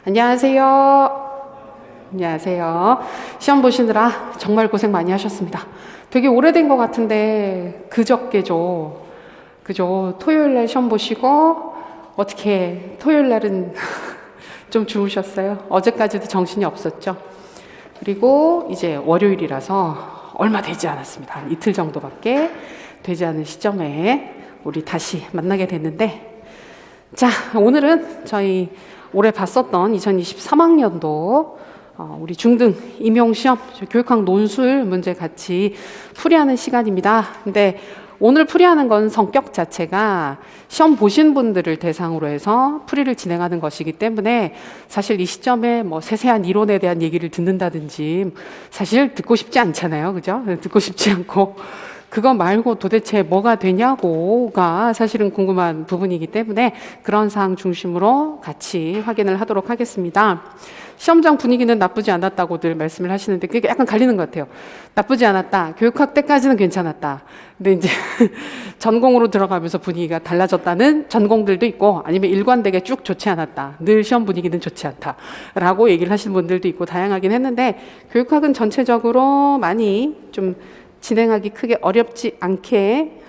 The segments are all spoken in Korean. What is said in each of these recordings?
안녕하세요. 안녕하세요. 시험 보시느라 정말 고생 많이 하셨습니다. 되게 오래된 것 같은데 그저께죠. 그죠? 토요일 날 시험 보시고 어떻게 토요일 날은 좀 주무셨어요? 어제까지도 정신이 없었죠? 그리고 이제 월요일이라서 얼마 되지 않았습니다. 한 이틀 정도밖에 되지 않은 시점에 우리 다시 만나게 됐는데, 자, 오늘은 저희 올해 봤었던 2023학년도 우리 중등 임용시험 교육학 논술 문제 같이 풀이하는 시간입니다. 근데 오늘 풀이하는 건 성격 자체가 시험 보신 분들을 대상으로 해서 풀이를 진행하는 것이기 때문에 사실 이 시점에 뭐 세세한 이론에 대한 얘기를 듣는다든지 사실 듣고 싶지 않잖아요. 그죠? 듣고 싶지 않고 그거 말고 도대체 뭐가 되냐고가 사실은 궁금한 부분이기 때문에 그런 사항 중심으로 같이 확인을 하도록 하겠습니다. 시험장 분위기는 나쁘지 않았다고들 말씀을 하시는데 그게 약간 갈리는 것 같아요. 나쁘지 않았다. 교육학 때까지는 괜찮았다. 근데 이제 전공으로 들어가면서 분위기가 달라졌다는 전공들도 있고, 아니면 일관되게 쭉 좋지 않았다. 늘 시험 분위기는 좋지 않다. 라고 얘기를 하시는 분들도 있고 다양하긴 했는데, 교육학은 전체적으로 많이 좀 진행하기 크게 어렵지 않게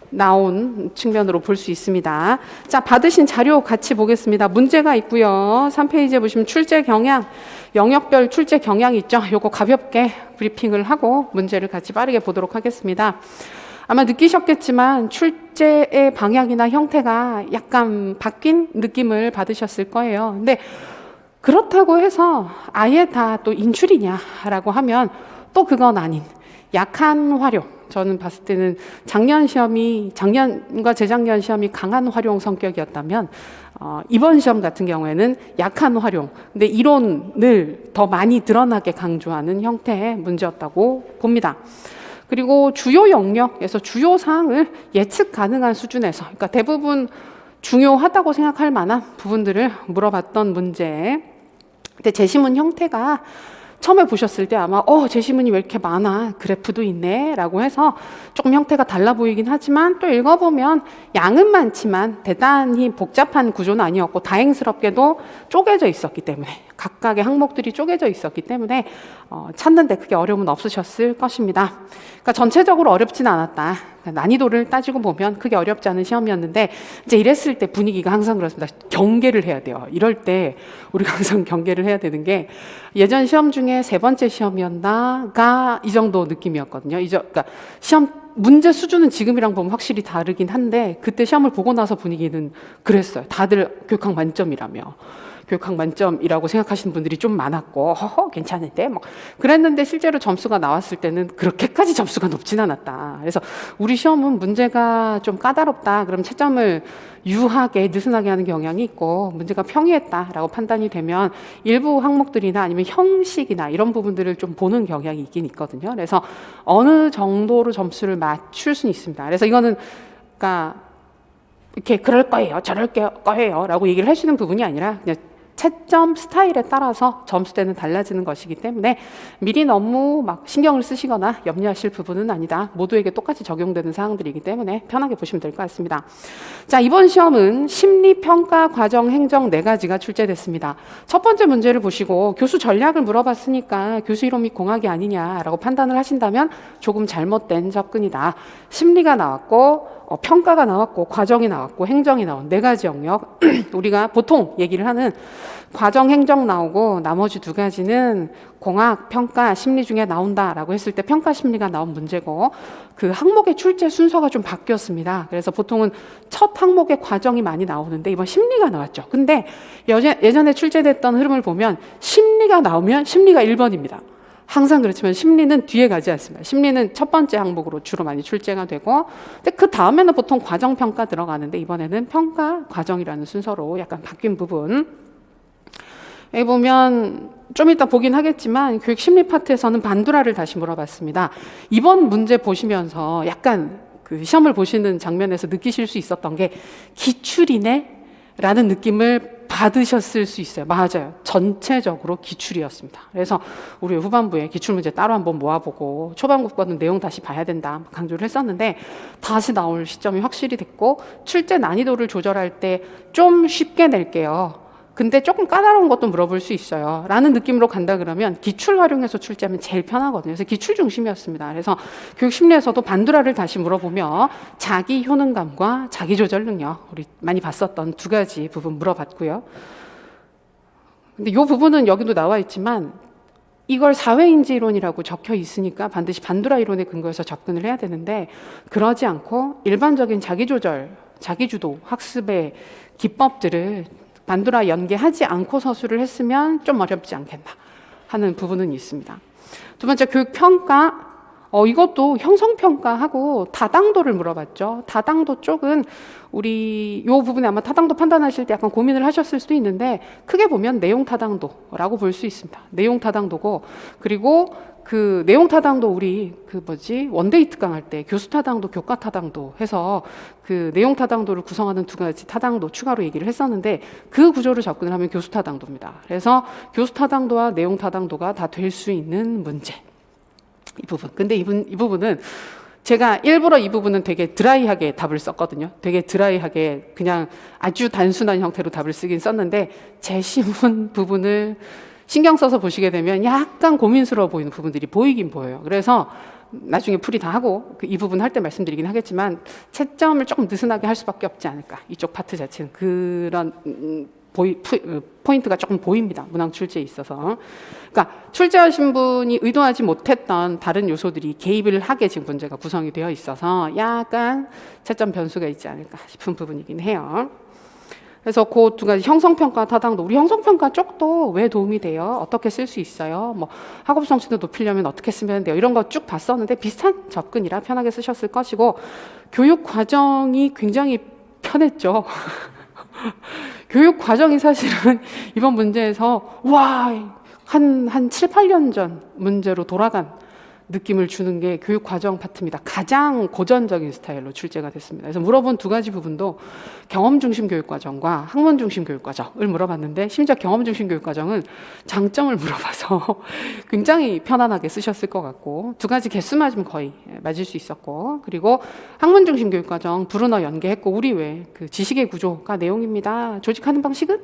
나온 측면으로 볼 수 있습니다. 자, 받으신 자료 같이 보겠습니다. 문제가 있고요. 3페이지에 보시면 출제 경향, 영역별 출제 경향이 있죠. 요거 가볍게 브리핑을 하고 문제를 같이 빠르게 보도록 하겠습니다. 아마 느끼셨겠지만 출제의 방향이나 형태가 약간 바뀐 느낌을 받으셨을 거예요. 근데 그렇다고 해서 아예 다 또 인출이냐라고 하면 또 그건 아닌 약한 활용. 저는 봤을 때는 작년과 재작년 시험이 강한 활용 성격이었다면 이번 시험 같은 경우에는 약한 활용, 근데 이론을 더 많이 드러나게 강조하는 형태의 문제였다고 봅니다. 그리고 주요 영역에서 주요 사항을 예측 가능한 수준에서, 그러니까 대부분 중요하다고 생각할 만한 부분들을 물어봤던 문제. 근데 제시문 형태가 처음에 보셨을 때 아마 제시문이 왜 이렇게 많아, 그래프도 있네 라고 해서 조금 형태가 달라 보이긴 하지만, 또 읽어보면 양은 많지만 대단히 복잡한 구조는 아니었고 다행스럽게도 쪼개져 있었기 때문에, 각각의 항목들이 쪼개져 있었기 때문에 찾는데 크게 어려움은 없으셨을 것입니다. 그러니까 전체적으로 어렵진 않았다. 그러니까 난이도를 따지고 보면 크게 어렵지 않은 시험이었는데, 이제 이랬을 때 분위기가 항상 그렇습니다. 경계를 해야 돼요. 이럴 때 우리가 항상 경계를 해야 되는 게, 예전 시험 중에 세 번째 시험이었나가 이 정도 느낌이었거든요. 그러니까 시험 문제 수준은 지금이랑 보면 확실히 다르긴 한데, 그때 시험을 보고 나서 분위기는 그랬어요. 다들 교육학 만점이라며. 교육학 만점이라고 생각하시는 분들이 좀 많았고, 괜찮은데? 막 그랬는데 실제로 점수가 나왔을 때는 그렇게까지 점수가 높진 않았다. 그래서 우리 시험은 문제가 좀 까다롭다. 그럼 채점을 유하게, 느슨하게 하는 경향이 있고, 문제가 평이했다라고 판단이 되면 일부 항목들이나 아니면 형식이나 이런 부분들을 좀 보는 경향이 있긴 있거든요. 그래서 어느 정도로 점수를 맞출 수는 있습니다. 그래서 이거는, 그러니까 이렇게 그럴 거예요, 저럴 거예요 라고 얘기를 하시는 부분이 아니라 그냥 채점 스타일에 따라서 점수대는 달라지는 것이기 때문에 미리 너무 막 신경을 쓰시거나 염려하실 부분은 아니다. 모두에게 똑같이 적용되는 사항들이기 때문에 편하게 보시면 될 것 같습니다. 자, 이번 시험은 심리평가 과정 행정 4가지가 출제됐습니다. 첫 번째 문제를 보시고 교수 전략을 물어봤으니까 교수 이론 및 공학이 아니냐라고 판단을 하신다면 조금 잘못된 접근이다. 심리가 나왔고 평가가 나왔고 과정이 나왔고 행정이 나온 4가지 영역. 우리가 보통 얘기를 하는 과정 행정 나오고 나머지 2가지는 공학, 평가, 심리 중에 나온다라고 했을 때 평가 심리가 나온 문제고, 그 항목의 출제 순서가 좀 바뀌었습니다. 그래서 보통은 첫 항목의 과정이 많이 나오는데 이번 심리가 나왔죠. 근데 예전에 출제됐던 흐름을 보면 심리가 나오면 심리가 1번입니다. 항상 그렇지만 심리는 뒤에 가지 않습니다. 심리는 첫 번째 항목으로 주로 많이 출제가 되고, 근데 그 다음에는 보통 과정평가 들어가는데 이번에는 평가, 과정이라는 순서로 약간 바뀐 부분. 여기 보면 좀 이따 보긴 하겠지만 교육 심리 파트에서는 반두라를 다시 물어봤습니다. 이번 문제 보시면서 약간 그 시험을 보시는 장면에서 느끼실 수 있었던 게 기출이네? 라는 느낌을 받으셨을 수 있어요. 맞아요. 전체적으로 기출이었습니다. 그래서 우리 후반부에 기출문제 따로 한번 모아보고 초반부 거는 내용 다시 봐야 된다 강조를 했었는데, 다시 나올 시점이 확실히 됐고, 출제 난이도를 조절할 때 좀 쉽게 낼게요. 근데 조금 까다로운 것도 물어볼 수 있어요. 라는 느낌으로 간다 그러면 기출 활용해서 출제하면 제일 편하거든요. 그래서 기출 중심이었습니다. 그래서 교육 심리에서도 반두라를 다시 물어보며 자기 효능감과 자기 조절 능력, 우리 많이 봤었던 두 가지 부분 물어봤고요. 근데 이 부분은 여기도 나와 있지만 이걸 사회인지 이론이라고 적혀 있으니까 반드시 반두라 이론에 근거해서 접근을 해야 되는데, 그러지 않고 일반적인 자기조절, 자기주도 학습의 기법들을 반두라 연계하지 않고 서술을 했으면 좀 어렵지 않겠나 하는 부분은 있습니다. 두 번째, 교육평가. 이것도 형성평가하고 다당도를 물어봤죠. 다당도 쪽은 우리 요 부분에 아마 타당도 판단하실 때 약간 고민을 하셨을 수도 있는데, 크게 보면 내용 타당도라고 볼 수 있습니다. 내용 타당도고, 그리고 그 내용 타당도 우리 원데이 특강 할 때 교수 타당도, 교과 타당도 해서 그 내용 타당도를 구성하는 두 가지 타당도 추가로 얘기를 했었는데, 그 구조를 접근을 하면 교수 타당도입니다. 그래서 교수 타당도와 내용 타당도가 다 될 수 있는 문제. 이 부분. 근데 이 부분은 제가 일부러 이 부분은 되게 드라이하게 답을 썼거든요. 되게 드라이하게 그냥 아주 단순한 형태로 답을 쓰긴 썼는데, 제시문 부분을 신경 써서 보시게 되면 약간 고민스러워 보이는 부분들이 보이긴 보여요. 그래서 나중에 풀이 다 하고 이 부분 할 때 말씀드리긴 하겠지만, 채점을 조금 느슨하게 할 수밖에 없지 않을까. 이쪽 파트 자체는 그런 포인트가 조금 보입니다. 문항 출제에 있어서. 그러니까 출제하신 분이 의도하지 못했던 다른 요소들이 개입을 하게 지금 문제가 구성이 되어 있어서 약간 채점 변수가 있지 않을까 싶은 부분이긴 해요. 그래서 그 두 가지 형성평가, 타당도. 우리 형성평가 쪽도 왜 도움이 돼요? 어떻게 쓸 수 있어요? 뭐 학업 성취도 높이려면 어떻게 쓰면 돼요? 이런 거 쭉 봤었는데 비슷한 접근이라 편하게 쓰셨을 것이고, 교육 과정이 굉장히 편했죠. 교육 과정이 사실은 이번 문제에서 한 7, 8년 전 문제로 돌아간 느낌을 주는 게 교육 과정 파트입니다. 가장 고전적인 스타일로 출제가 됐습니다. 그래서 물어본 두 가지 부분도 경험 중심 교육 과정과 학문 중심 교육 과정을 물어봤는데, 심지어 경험 중심 교육 과정은 장점을 물어봐서 굉장히 편안하게 쓰셨을 것 같고, 두 가지 개수 맞으면 거의 맞을 수 있었고, 그리고 학문 중심 교육 과정 브루너 연계했고, 우리 왜 그 지식의 구조가 내용입니다. 조직하는 방식은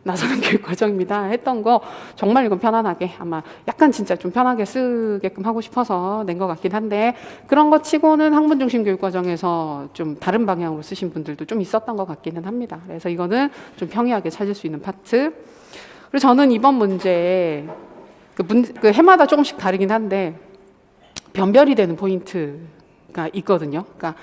나서는 교육 과정입니다 했던 거, 정말 이건 편안하게, 아마 약간 진짜 좀 편하게 쓰게끔 하고 싶어서 낸 것 같긴 한데, 그런 것 치고는 학문 중심 교육 과정에서 좀 다른 방향으로 쓰신 분들도 좀 있었던 것 같기는 합니다. 그래서 이거는 좀 평이하게 찾을 수 있는 파트. 그리고 저는 이번 문제에 그 해마다 조금씩 다르긴 한데 변별이 되는 포인트가 있거든요. 그러니까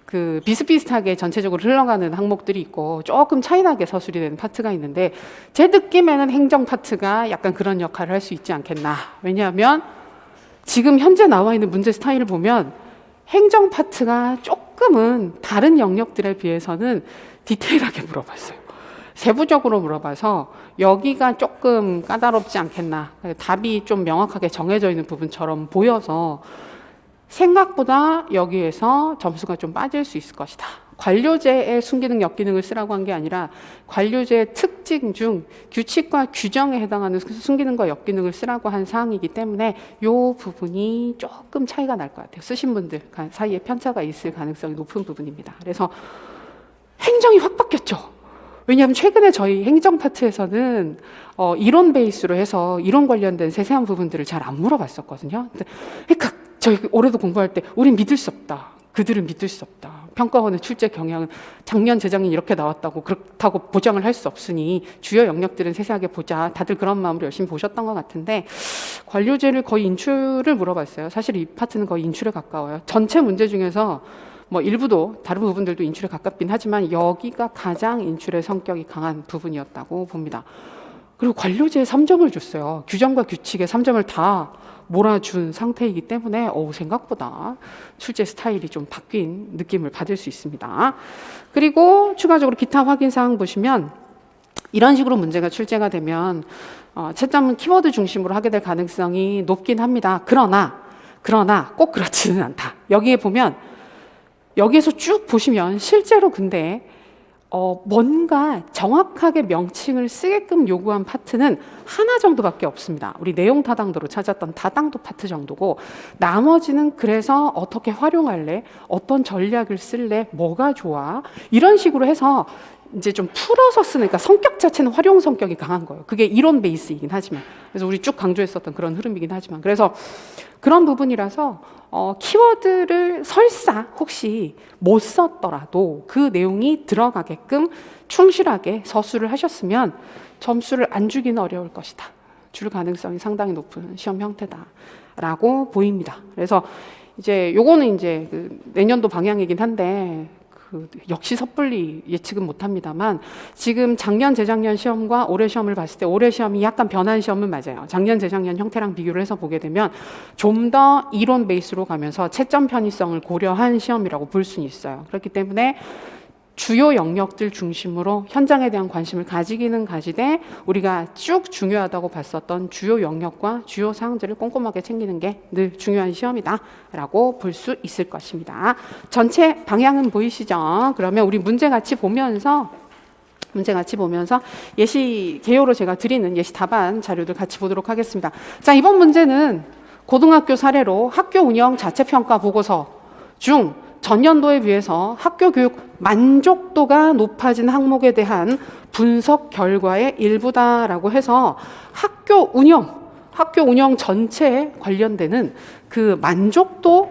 그 비슷비슷하게 전체적으로 흘러가는 항목들이 있고 조금 차이나게 서술이 되는 파트가 있는데, 제 느낌에는 행정 파트가 약간 그런 역할을 할 수 있지 않겠나. 왜냐하면 지금 현재 나와 있는 문제 스타일을 보면 행정 파트가 조금은 다른 영역들에 비해서는 디테일하게 물어봤어요. 세부적으로 물어봐서 여기가 조금 까다롭지 않겠나. 답이 좀 명확하게 정해져 있는 부분처럼 보여서 생각보다 여기에서 점수가 좀 빠질 수 있을 것이다. 관료제의 순기능, 역기능을 쓰라고 한 게 아니라 관료제의 특징 중 규칙과 규정에 해당하는 순기능과 역기능을 쓰라고 한 사항이기 때문에 이 부분이 조금 차이가 날 것 같아요. 쓰신 분들 사이에 편차가 있을 가능성이 높은 부분입니다. 그래서 행정이 확 바뀌었죠. 왜냐하면 최근에 저희 행정 파트에서는 이론 베이스로 해서 이론 관련된 세세한 부분들을 잘 안 물어봤었거든요. 그러니까 저희 올해도 공부할 때 우린 믿을 수 없다. 그들은 믿을 수 없다. 평가원의 출제 경향은 작년, 재작년 이렇게 나왔다고 그렇다고 보장을 할 수 없으니 주요 영역들은 세세하게 보자. 다들 그런 마음으로 열심히 보셨던 것 같은데, 관료제를 거의 인출을 물어봤어요. 사실 이 파트는 거의 인출에 가까워요. 전체 문제 중에서 뭐 일부도 다른 부분들도 인출에 가깝긴 하지만 여기가 가장 인출의 성격이 강한 부분이었다고 봅니다. 그리고 관료제에 3점을 줬어요. 규정과 규칙에 3점을 다 몰아준 상태이기 때문에 생각보다 출제 스타일이 좀 바뀐 느낌을 받을 수 있습니다. 그리고 추가적으로 기타 확인 사항 보시면 이런 식으로 문제가 출제가 되면 채점은 키워드 중심으로 하게 될 가능성이 높긴 합니다. 그러나 꼭 그렇지는 않다. 여기에 보면, 여기에서 쭉 보시면 실제로 근데 뭔가 정확하게 명칭을 쓰게끔 요구한 파트는 하나 정도밖에 없습니다. 우리 내용 타당도로 찾았던 다당도 파트 정도고, 나머지는 그래서 어떻게 활용할래? 어떤 전략을 쓸래? 뭐가 좋아? 이런 식으로 해서 이제 좀 풀어서 쓰는, 그러니까 성격 자체는 활용 성격이 강한 거예요. 그게 이론 베이스이긴 하지만, 그래서 우리 쭉 강조했었던 그런 흐름이긴 하지만, 그래서 그런 부분이라서 키워드를 설사 혹시 못 썼더라도 그 내용이 들어가게끔 충실하게 서술을 하셨으면 점수를 안 주기는 어려울 것이다. 줄 가능성이 상당히 높은 시험 형태다라고 보입니다. 그래서 이제 요거는 이제 그 내년도 방향이긴 한데 역시 섣불리 예측은 못합니다만 지금 작년 재작년 시험과 올해 시험을 봤을 때 올해 시험이 약간 변한 시험은 맞아요. 작년 재작년 형태랑 비교를 해서 보게 되면 좀 더 이론 베이스로 가면서 채점 편의성을 고려한 시험이라고 볼 수는 있어요. 그렇기 때문에 주요 영역들 중심으로 현장에 대한 관심을 가지기는 가지되 우리가 쭉 중요하다고 봤었던 주요 영역과 주요 사항들을 꼼꼼하게 챙기는 게 늘 중요한 시험이다라고 볼 수 있을 것입니다. 전체 방향은 보이시죠? 그러면 우리 문제 같이 보면서 예시 개요로 제가 드리는 예시 답안 자료들 같이 보도록 하겠습니다. 자, 이번 문제는 고등학교 사례로 학교 운영 자체평가 보고서 중 전년도에 비해서 학교 교육 만족도가 높아진 항목에 대한 분석 결과의 일부다라고 해서 학교 운영 전체에 관련되는 그 만족도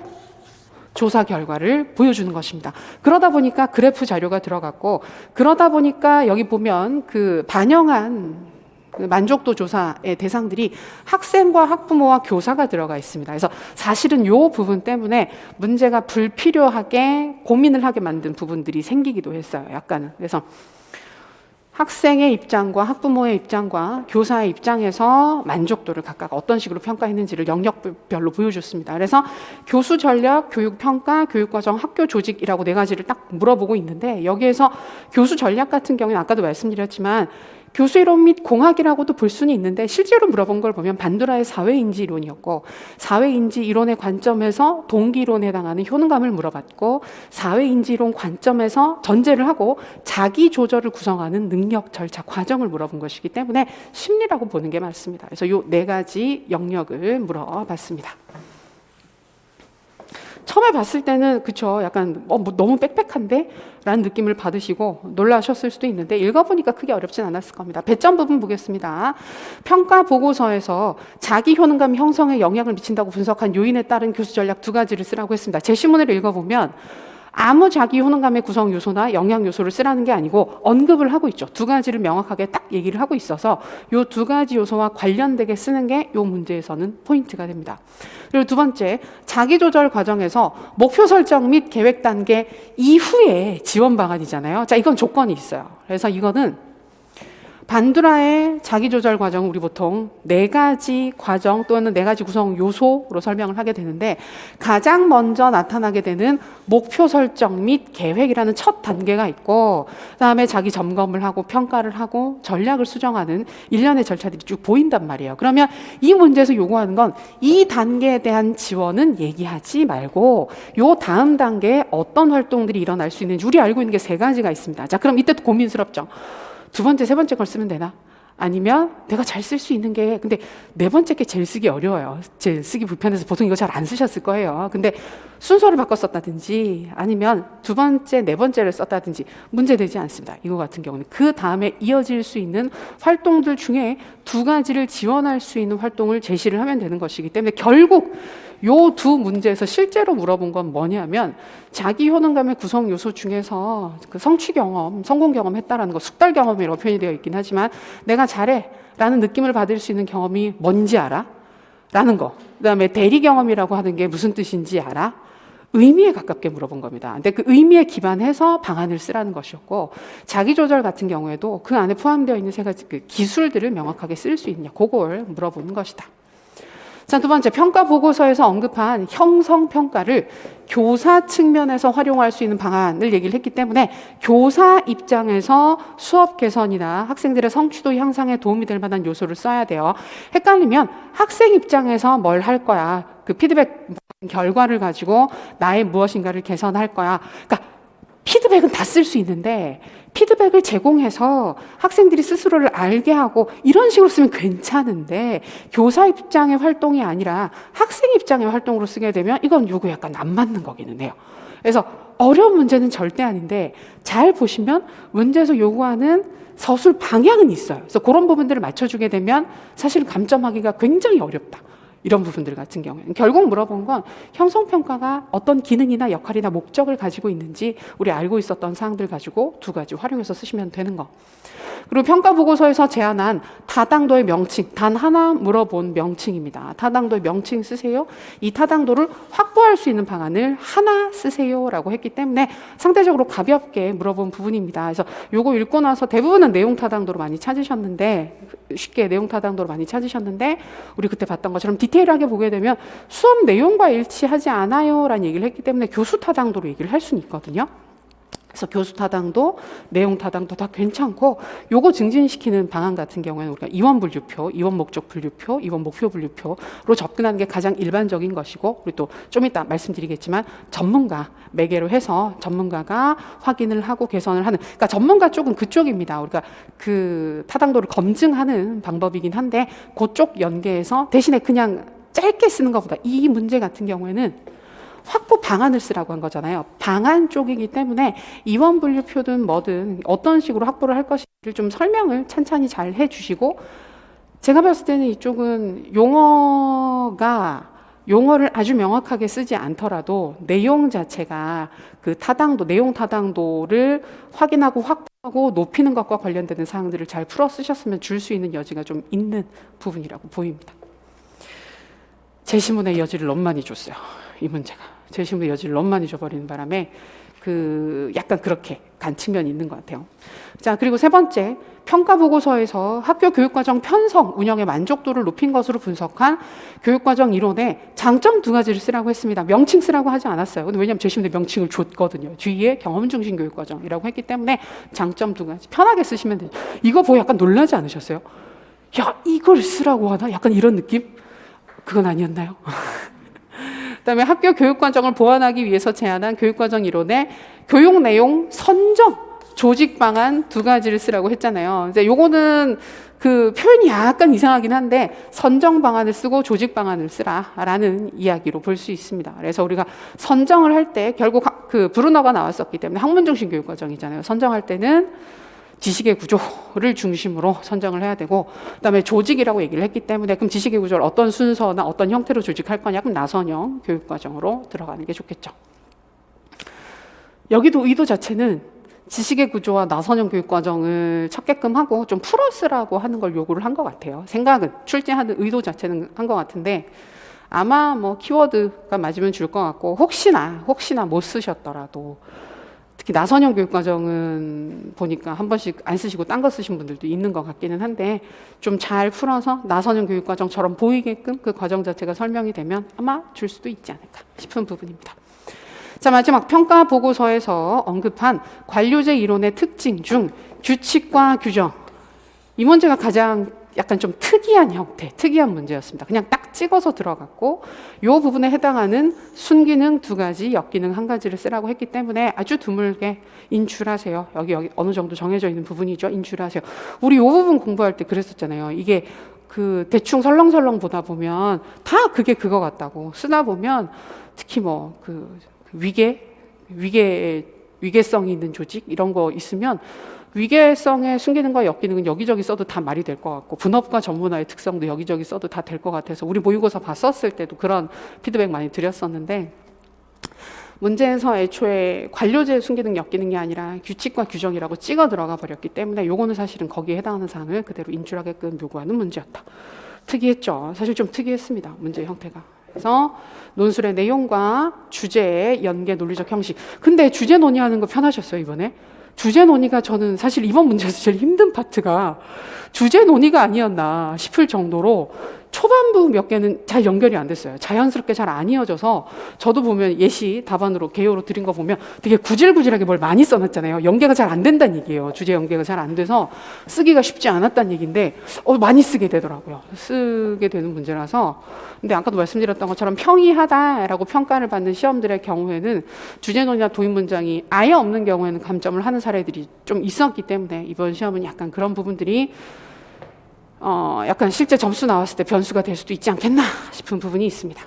조사 결과를 보여주는 것입니다. 그러다 보니까 그래프 자료가 들어갔고, 그러다 보니까 여기 보면 그 반영한 만족도 조사의 대상들이 학생과 학부모와 교사가 들어가 있습니다. 그래서 사실은 이 부분 때문에 문제가 불필요하게 고민을 하게 만든 부분들이 생기기도 했어요. 약간은. 그래서 학생의 입장과 학부모의 입장과 교사의 입장에서 만족도를 각각 어떤 식으로 평가했는지를 영역별로 보여줬습니다. 그래서 교수 전략, 교육 평가, 교육과정, 학교 조직이라고 네 가지를 딱 물어보고 있는데, 여기에서 교수 전략 같은 경우는 아까도 말씀드렸지만 교수 이론 및 공학이라고도 볼 수는 있는데, 실제로 물어본 걸 보면 반두라의 사회인지 이론이었고, 사회인지 이론의 관점에서 동기 이론에 해당하는 효능감을 물어봤고, 사회인지 이론 관점에서 전제를 하고 자기 조절을 구성하는 능력, 절차, 과정을 물어본 것이기 때문에 심리라고 보는 게 맞습니다. 그래서 이 네 가지 영역을 물어봤습니다. 처음에 봤을 때는 그쵸, 약간 너무 빽빽한데? 라는 느낌을 받으시고 놀라셨을 수도 있는데, 읽어보니까 크게 어렵진 않았을 겁니다. 배점 부분 보겠습니다. 평가 보고서에서 자기 효능감 형성에 영향을 미친다고 분석한 요인에 따른 교수 전략 두 가지를 쓰라고 했습니다. 제시문을 읽어보면 아무 자기 효능감의 구성 요소나 영향 요소를 쓰라는 게 아니고 언급을 하고 있죠. 두 가지를 명확하게 딱 얘기를 하고 있어서 이 두 가지 요소와 관련되게 쓰는 게 이 문제에서는 포인트가 됩니다. 그리고 두 번째, 자기조절 과정에서 목표 설정 및 계획 단계 이후에 지원 방안이잖아요. 자, 이건 조건이 있어요. 그래서 이거는 반두라의 자기조절 과정은 우리 보통 네 가지 과정 또는 네 가지 구성 요소로 설명을 하게 되는데, 가장 먼저 나타나게 되는 목표 설정 및 계획이라는 첫 단계가 있고, 그다음에 자기 점검을 하고 평가를 하고 전략을 수정하는 일련의 절차들이 쭉 보인단 말이에요. 그러면 이 문제에서 요구하는 건 이 단계에 대한 지원은 얘기하지 말고 요 다음 단계에 어떤 활동들이 일어날 수 있는지 우리 알고 있는 게 세 가지가 있습니다. 자, 그럼 이때도 고민스럽죠. 두 번째, 세 번째 걸 쓰면 되나? 아니면 내가 잘 쓸 수 있는 게, 근데 네 번째 게 제일 쓰기 어려워요. 제일 쓰기 불편해서 보통 이거 잘 안 쓰셨을 거예요. 근데 순서를 바꿔 썼다든지 아니면 두 번째, 네 번째를 썼다든지 문제되지 않습니다. 이거 같은 경우는 그 다음에 이어질 수 있는 활동들 중에 두 가지를 지원할 수 있는 활동을 제시를 하면 되는 것이기 때문에 결국 요 두 문제에서 실제로 물어본 건 뭐냐면, 자기 효능감의 구성 요소 중에서 그 성취 경험, 성공 경험 했다라는 거, 숙달 경험이라고 표현이 되어 있긴 하지만 내가 잘해 라는 느낌을 받을 수 있는 경험이 뭔지 알아? 라는 거. 그 다음에 대리 경험이라고 하는 게 무슨 뜻인지 알아? 의미에 가깝게 물어본 겁니다. 근데 그 의미에 기반해서 방안을 쓰라는 것이었고, 자기조절 같은 경우에도 그 안에 포함되어 있는 세 가지 그 기술들을 명확하게 쓸 수 있냐, 그걸 물어보는 것이다. 자, 두 번째, 평가 보고서에서 언급한 형성 평가를 교사 측면에서 활용할 수 있는 방안을 얘기를 했기 때문에 교사 입장에서 수업 개선이나 학생들의 성취도 향상에 도움이 될 만한 요소를 써야 돼요. 헷갈리면 학생 입장에서 뭘 할 거야, 그 피드백 결과를 가지고 나의 무엇인가를 개선할 거야. 그러니까 피드백은 다 쓸 수 있는데 피드백을 제공해서 학생들이 스스로를 알게 하고 이런 식으로 쓰면 괜찮은데, 교사 입장의 활동이 아니라 학생 입장의 활동으로 쓰게 되면 이건 요거 약간 안 맞는 거기는 해요. 그래서 어려운 문제는 절대 아닌데 잘 보시면 문제에서 요구하는 서술 방향은 있어요. 그래서 그런 부분들을 맞춰주게 되면 사실 감점하기가 굉장히 어렵다. 이런 부분들 같은 경우에는 결국 물어본 건 형성평가가 어떤 기능이나 역할이나 목적을 가지고 있는지 우리 알고 있었던 사항들 가지고 두 가지 활용해서 쓰시면 되는 거. 그리고 평가보고서에서 제안한 타당도의 명칭, 단 하나 물어본 명칭입니다. 타당도의 명칭 쓰세요. 이 타당도를 확보할 수 있는 방안을 하나 쓰세요라고 했기 때문에 상대적으로 가볍게 물어본 부분입니다. 그래서 요거 읽고 나서 대부분은 내용 타당도로 많이 찾으셨는데, 쉽게 내용 타당도로 많이 찾으셨는데, 우리 그때 봤던 것처럼 디테일하게 보게 되면 수업 내용과 일치하지 않아요 라는 얘기를 했기 때문에 교수 타당도로 얘기를 할 수는 있거든요. 그래서 교수 타당도, 내용 타당도 다 괜찮고, 요거 증진시키는 방안 같은 경우에는 우리가 이원 분류표, 이원 목적 분류표, 이원 목표 분류표로 접근하는 게 가장 일반적인 것이고, 우리 또 좀 이따 말씀드리겠지만 전문가 매개로 해서 전문가가 확인을 하고 개선을 하는, 그러니까 전문가 쪽은 그쪽입니다. 우리가 그 타당도를 검증하는 방법이긴 한데 그쪽 연계해서 대신에 그냥 짧게 쓰는 것보다 이 문제 같은 경우에는 확보 방안을 쓰라고 한 거잖아요. 방안 쪽이기 때문에 이원 분류표든 뭐든 어떤 식으로 확보를 할 것인지를 좀 설명을 찬찬히 잘 해주시고, 제가 봤을 때는 이쪽은 용어를 아주 명확하게 쓰지 않더라도 내용 자체가 그 타당도, 내용 타당도를 확인하고 확보하고 높이는 것과 관련되는 사항들을 잘 풀어 쓰셨으면 줄 수 있는 여지가 좀 있는 부분이라고 보입니다. 제시문의 여지를 너무 많이 줬어요. 이 문제가. 제시문의 여지를 너무 많이 줘버리는 바람에 약간 그렇게 간 측면이 있는 것 같아요. 자, 그리고 세 번째, 평가보고서에서 학교 교육과정 편성 운영의 만족도를 높인 것으로 분석한 교육과정 이론의 장점 두 가지를 쓰라고 했습니다. 명칭 쓰라고 하지 않았어요. 근데 왜냐하면 제시문에 명칭을 줬거든요. 뒤에 경험중심 교육과정이라고 했기 때문에 장점 두 가지 편하게 쓰시면 돼요. 이거 보고 약간 놀라지 않으셨어요? 야, 이걸 쓰라고 하나? 약간 이런 느낌? 그건 아니었나요? 그다음에 학교 교육과정을 보완하기 위해서 제안한 교육과정 이론의 교육 내용 선정, 조직 방안 두 가지를 쓰라고 했잖아요. 이제 요거는 그 표현이 약간 이상하긴 한데 선정 방안을 쓰고 조직 방안을 쓰라라는 이야기로 볼 수 있습니다. 그래서 우리가 선정을 할 때 결국 그 브루너가 나왔었기 때문에 학문 중심 교육과정이잖아요. 선정할 때는 지식의 구조를 중심으로 선정을 해야 되고, 그다음에 조직이라고 얘기를 했기 때문에 그럼 지식의 구조를 어떤 순서나 어떤 형태로 조직할 거냐, 그럼 나선형 교육과정으로 들어가는 게 좋겠죠. 여기도 의도 자체는 지식의 구조와 나선형 교육과정을 찾게끔 하고 좀 풀어 쓰라고 하는 걸 요구를 한 것 같아요. 생각은, 출제하는 의도 자체는 한 것 같은데 아마 뭐 키워드가 맞으면 줄 것 같고, 혹시나 못 쓰셨더라도 특히 나선형 교육과정은 보니까 한 번씩 안 쓰시고 딴 거 쓰신 분들도 있는 것 같기는 한데 좀 잘 풀어서 나선형 교육과정처럼 보이게끔 그 과정 자체가 설명이 되면 아마 줄 수도 있지 않을까 싶은 부분입니다. 자, 마지막 평가 보고서에서 언급한 관료제 이론의 특징 중 규칙과 규정, 이 문제가 가장 약간 좀 특이한 형태, 특이한 문제였습니다. 그냥 딱 찍어서 들어갔고 이 부분에 해당하는 순기능 두 가지, 역기능 한 가지를 쓰라고 했기 때문에 아주 드물게 인출하세요. 여기 어느 정도 정해져 있는 부분이죠. 인출하세요. 우리 이 부분 공부할 때 그랬었잖아요. 이게 그 대충 설렁설렁 보다 보면 다 그게 그거 같다고 쓰다 보면 특히 뭐 그 위계성이 있는 조직 이런 거 있으면 위계성의 순기능과 역기능은 여기저기 써도 다 말이 될 것 같고 분업과 전문화의 특성도 여기저기 써도 다 될 것 같아서 우리 모의고사 봤었을 때도 그런 피드백 많이 드렸었는데, 문제에서 애초에 관료제 순기능 역기능이 아니라 규칙과 규정이라고 찍어 들어가 버렸기 때문에 요거는 사실은 거기에 해당하는 사항을 그대로 인출하게끔 요구하는 문제였다. 특이했죠. 사실 좀 특이했습니다. 문제 형태가. 그래서 논술의 내용과 주제의 연계 논리적 형식. 근데 주제 논의하는 거 편하셨어요, 이번에? 주제 논의가 저는 사실 이번 문제에서 제일 힘든 파트가 주제 논의가 아니었나 싶을 정도로 초반부 몇 개는 잘 연결이 안 됐어요. 자연스럽게 잘 안 이어져서 저도 보면 예시 답안으로 개요로 드린 거 보면 되게 구질구질하게 뭘 많이 써놨잖아요. 연계가 잘 안 된다는 얘기예요. 주제 연계가 잘 안 돼서 쓰기가 쉽지 않았다는 얘기인데 많이 쓰게 되더라고요. 쓰게 되는 문제라서. 근데 아까도 말씀드렸던 것처럼 평이하다라고 평가를 받는 시험들의 경우에는 주제 논의나 도입 문장이 아예 없는 경우에는 감점을 하는 사례들이 좀 있었기 때문에 이번 시험은 약간 그런 부분들이 약간 실제 점수 나왔을 때 변수가 될 수도 있지 않겠나 싶은 부분이 있습니다.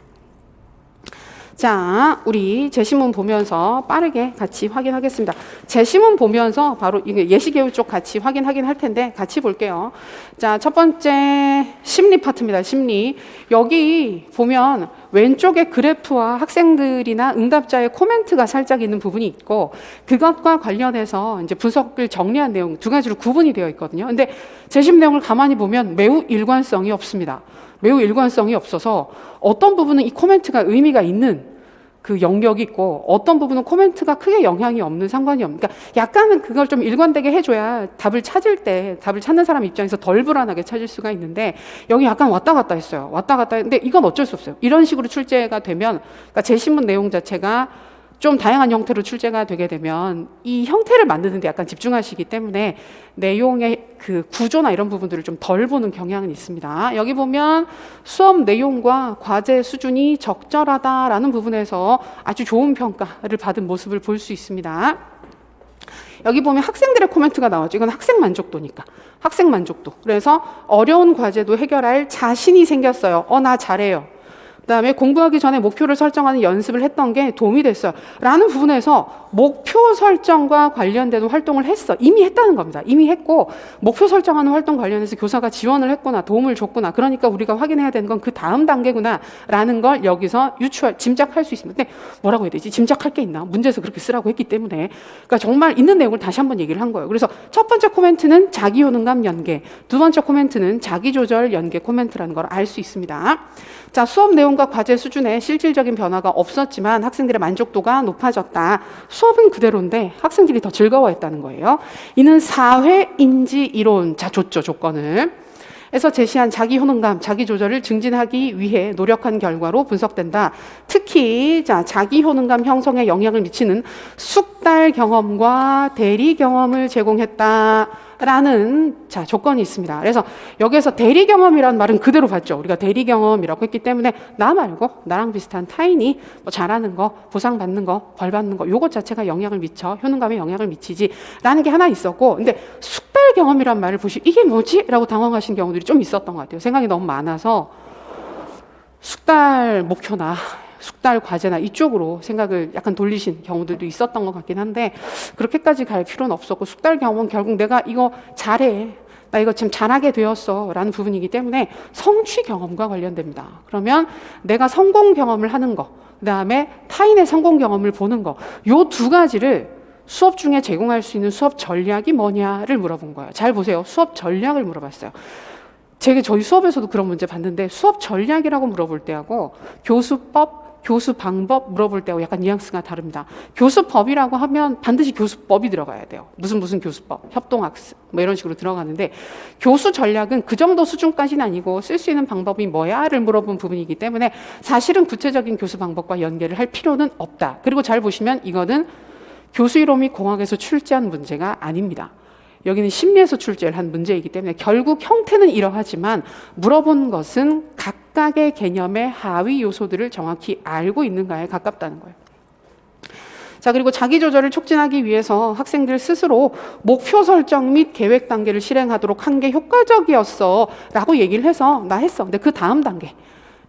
자, 우리 제시문 보면서 빠르게 같이 확인하겠습니다. 제시문 보면서 바로 이게 예시계획 쪽 같이 확인하긴 할 텐데 같이 볼게요. 자, 첫 번째 심리 파트입니다. 심리. 여기 보면 왼쪽에 그래프와 학생들이나 응답자의 코멘트가 살짝 있는 부분이 있고 그것과 관련해서 이제 분석을 정리한 내용 두 가지로 구분이 되어 있거든요. 근데 제시문 내용을 가만히 보면 매우 일관성이 없습니다. 매우 일관성이 없어서 어떤 부분은 이 코멘트가 의미가 있는 그 영역이 있고 어떤 부분은 코멘트가 크게 영향이 없는 상관이 없는 그러니까 약간은 그걸 좀 일관되게 해줘야 답을 찾을 때 답을 찾는 사람 입장에서 덜 불안하게 찾을 수가 있는데 여기 약간 왔다 갔다 했어요. 왔다 갔다 했는데 이건 어쩔 수 없어요. 이런 식으로 출제가 되면 그러니까 제시문 내용 자체가 좀 다양한 형태로 출제가 되게 되면 이 형태를 만드는 데 약간 집중하시기 때문에 내용의 그 구조나 이런 부분들을 좀 덜 보는 경향은 있습니다. 여기 보면 수업 내용과 과제 수준이 적절하다라는 부분에서 아주 좋은 평가를 받은 모습을 볼 수 있습니다. 여기 보면 학생들의 코멘트가 나오죠. 이건 학생 만족도니까. 학생 만족도. 그래서 어려운 과제도 해결할 자신이 생겼어요. 나 잘해요. 그다음에 공부하기 전에 목표를 설정하는 연습을 했던 게 도움이 됐어요. 라는 부분에서 목표 설정과 관련된 활동을 했어. 이미 했다는 겁니다. 이미 했고 목표 설정하는 활동 관련해서 교사가 지원을 했구나. 도움을 줬구나. 그러니까 우리가 확인해야 되는 건 그 다음 단계구나. 라는 걸 여기서 짐작할 수 있습니다. 근데 뭐라고 해야 되지? 짐작할 게 있나? 문제에서 그렇게 쓰라고 했기 때문에. 그러니까 정말 있는 내용을 다시 한번 얘기를 한 거예요. 그래서 첫 번째 코멘트는 자기효능감 연계. 두 번째 코멘트는 자기조절 연계 코멘트라는 걸 알 수 있습니다. 자, 수업 내용과 과제 수준에 실질적인 변화가 없었지만 학생들의 만족도가 높아졌다. 수업은 그대로인데 학생들이 더 즐거워했다는 거예요. 이는 사회인지 이론, 자, 좋죠, 조건을. 에서 제시한 자기 효능감, 자기 조절을 증진하기 위해 노력한 결과로 분석된다. 특히 자기 효능감 형성에 영향을 미치는 숙달 경험과 대리 경험을 제공했다. 라는 조건이 있습니다. 그래서 여기에서 대리 경험이라는 말은 그대로 봤죠. 우리가 대리 경험이라고 했기 때문에 나 말고 나랑 비슷한 타인이 뭐 잘하는 거, 보상받는 거, 벌 받는 거 요것 자체가 영향을 미쳐 효능감에 영향을 미치지 라는 게 하나 있었고 근데 숙달 경험이란 말을 보시고 이게 뭐지? 라고 당황하신 경우들이 좀 있었던 것 같아요. 생각이 너무 많아서 숙달 목표나 숙달 과제나 이쪽으로 생각을 약간 돌리신 경우들도 있었던 것 같긴 한데 그렇게까지 갈 필요는 없었고 숙달 경험은 결국 내가 이거 잘해 나 이거 참 잘하게 되었어 라는 부분이기 때문에 성취 경험과 관련됩니다. 그러면 내가 성공 경험을 하는 거 그 다음에 타인의 성공 경험을 보는 거 요 두 가지를 수업 중에 제공할 수 있는 수업 전략이 뭐냐를 물어본 거예요. 잘 보세요. 수업 전략을 물어봤어요. 저희 수업에서도 그런 문제 봤는데 수업 전략이라고 물어볼 때하고 교수법, 교수 방법 물어볼 때하고 약간 뉘앙스가 다릅니다. 교수법이라고 하면 반드시 교수법이 들어가야 돼요. 무슨 교수법, 협동학습 뭐 이런 식으로 들어가는데 교수 전략은 그 정도 수준까지는 아니고 쓸 수 있는 방법이 뭐야를 물어본 부분이기 때문에 사실은 구체적인 교수 방법과 연계를 할 필요는 없다. 그리고 잘 보시면 이거는 교수이론 및 공학에서 출제한 문제가 아닙니다. 여기는 심리에서 출제를 한 문제이기 때문에 결국 형태는 이러하지만 물어본 것은 각각의 개념의 하위 요소들을 정확히 알고 있는가에 가깝다는 거예요. 자, 그리고 자기조절을 촉진하기 위해서 학생들 스스로 목표 설정 및 계획 단계를 실행하도록 한 게 효과적이었어 라고 얘기를 해서 나 했어. 근데 그 다음 단계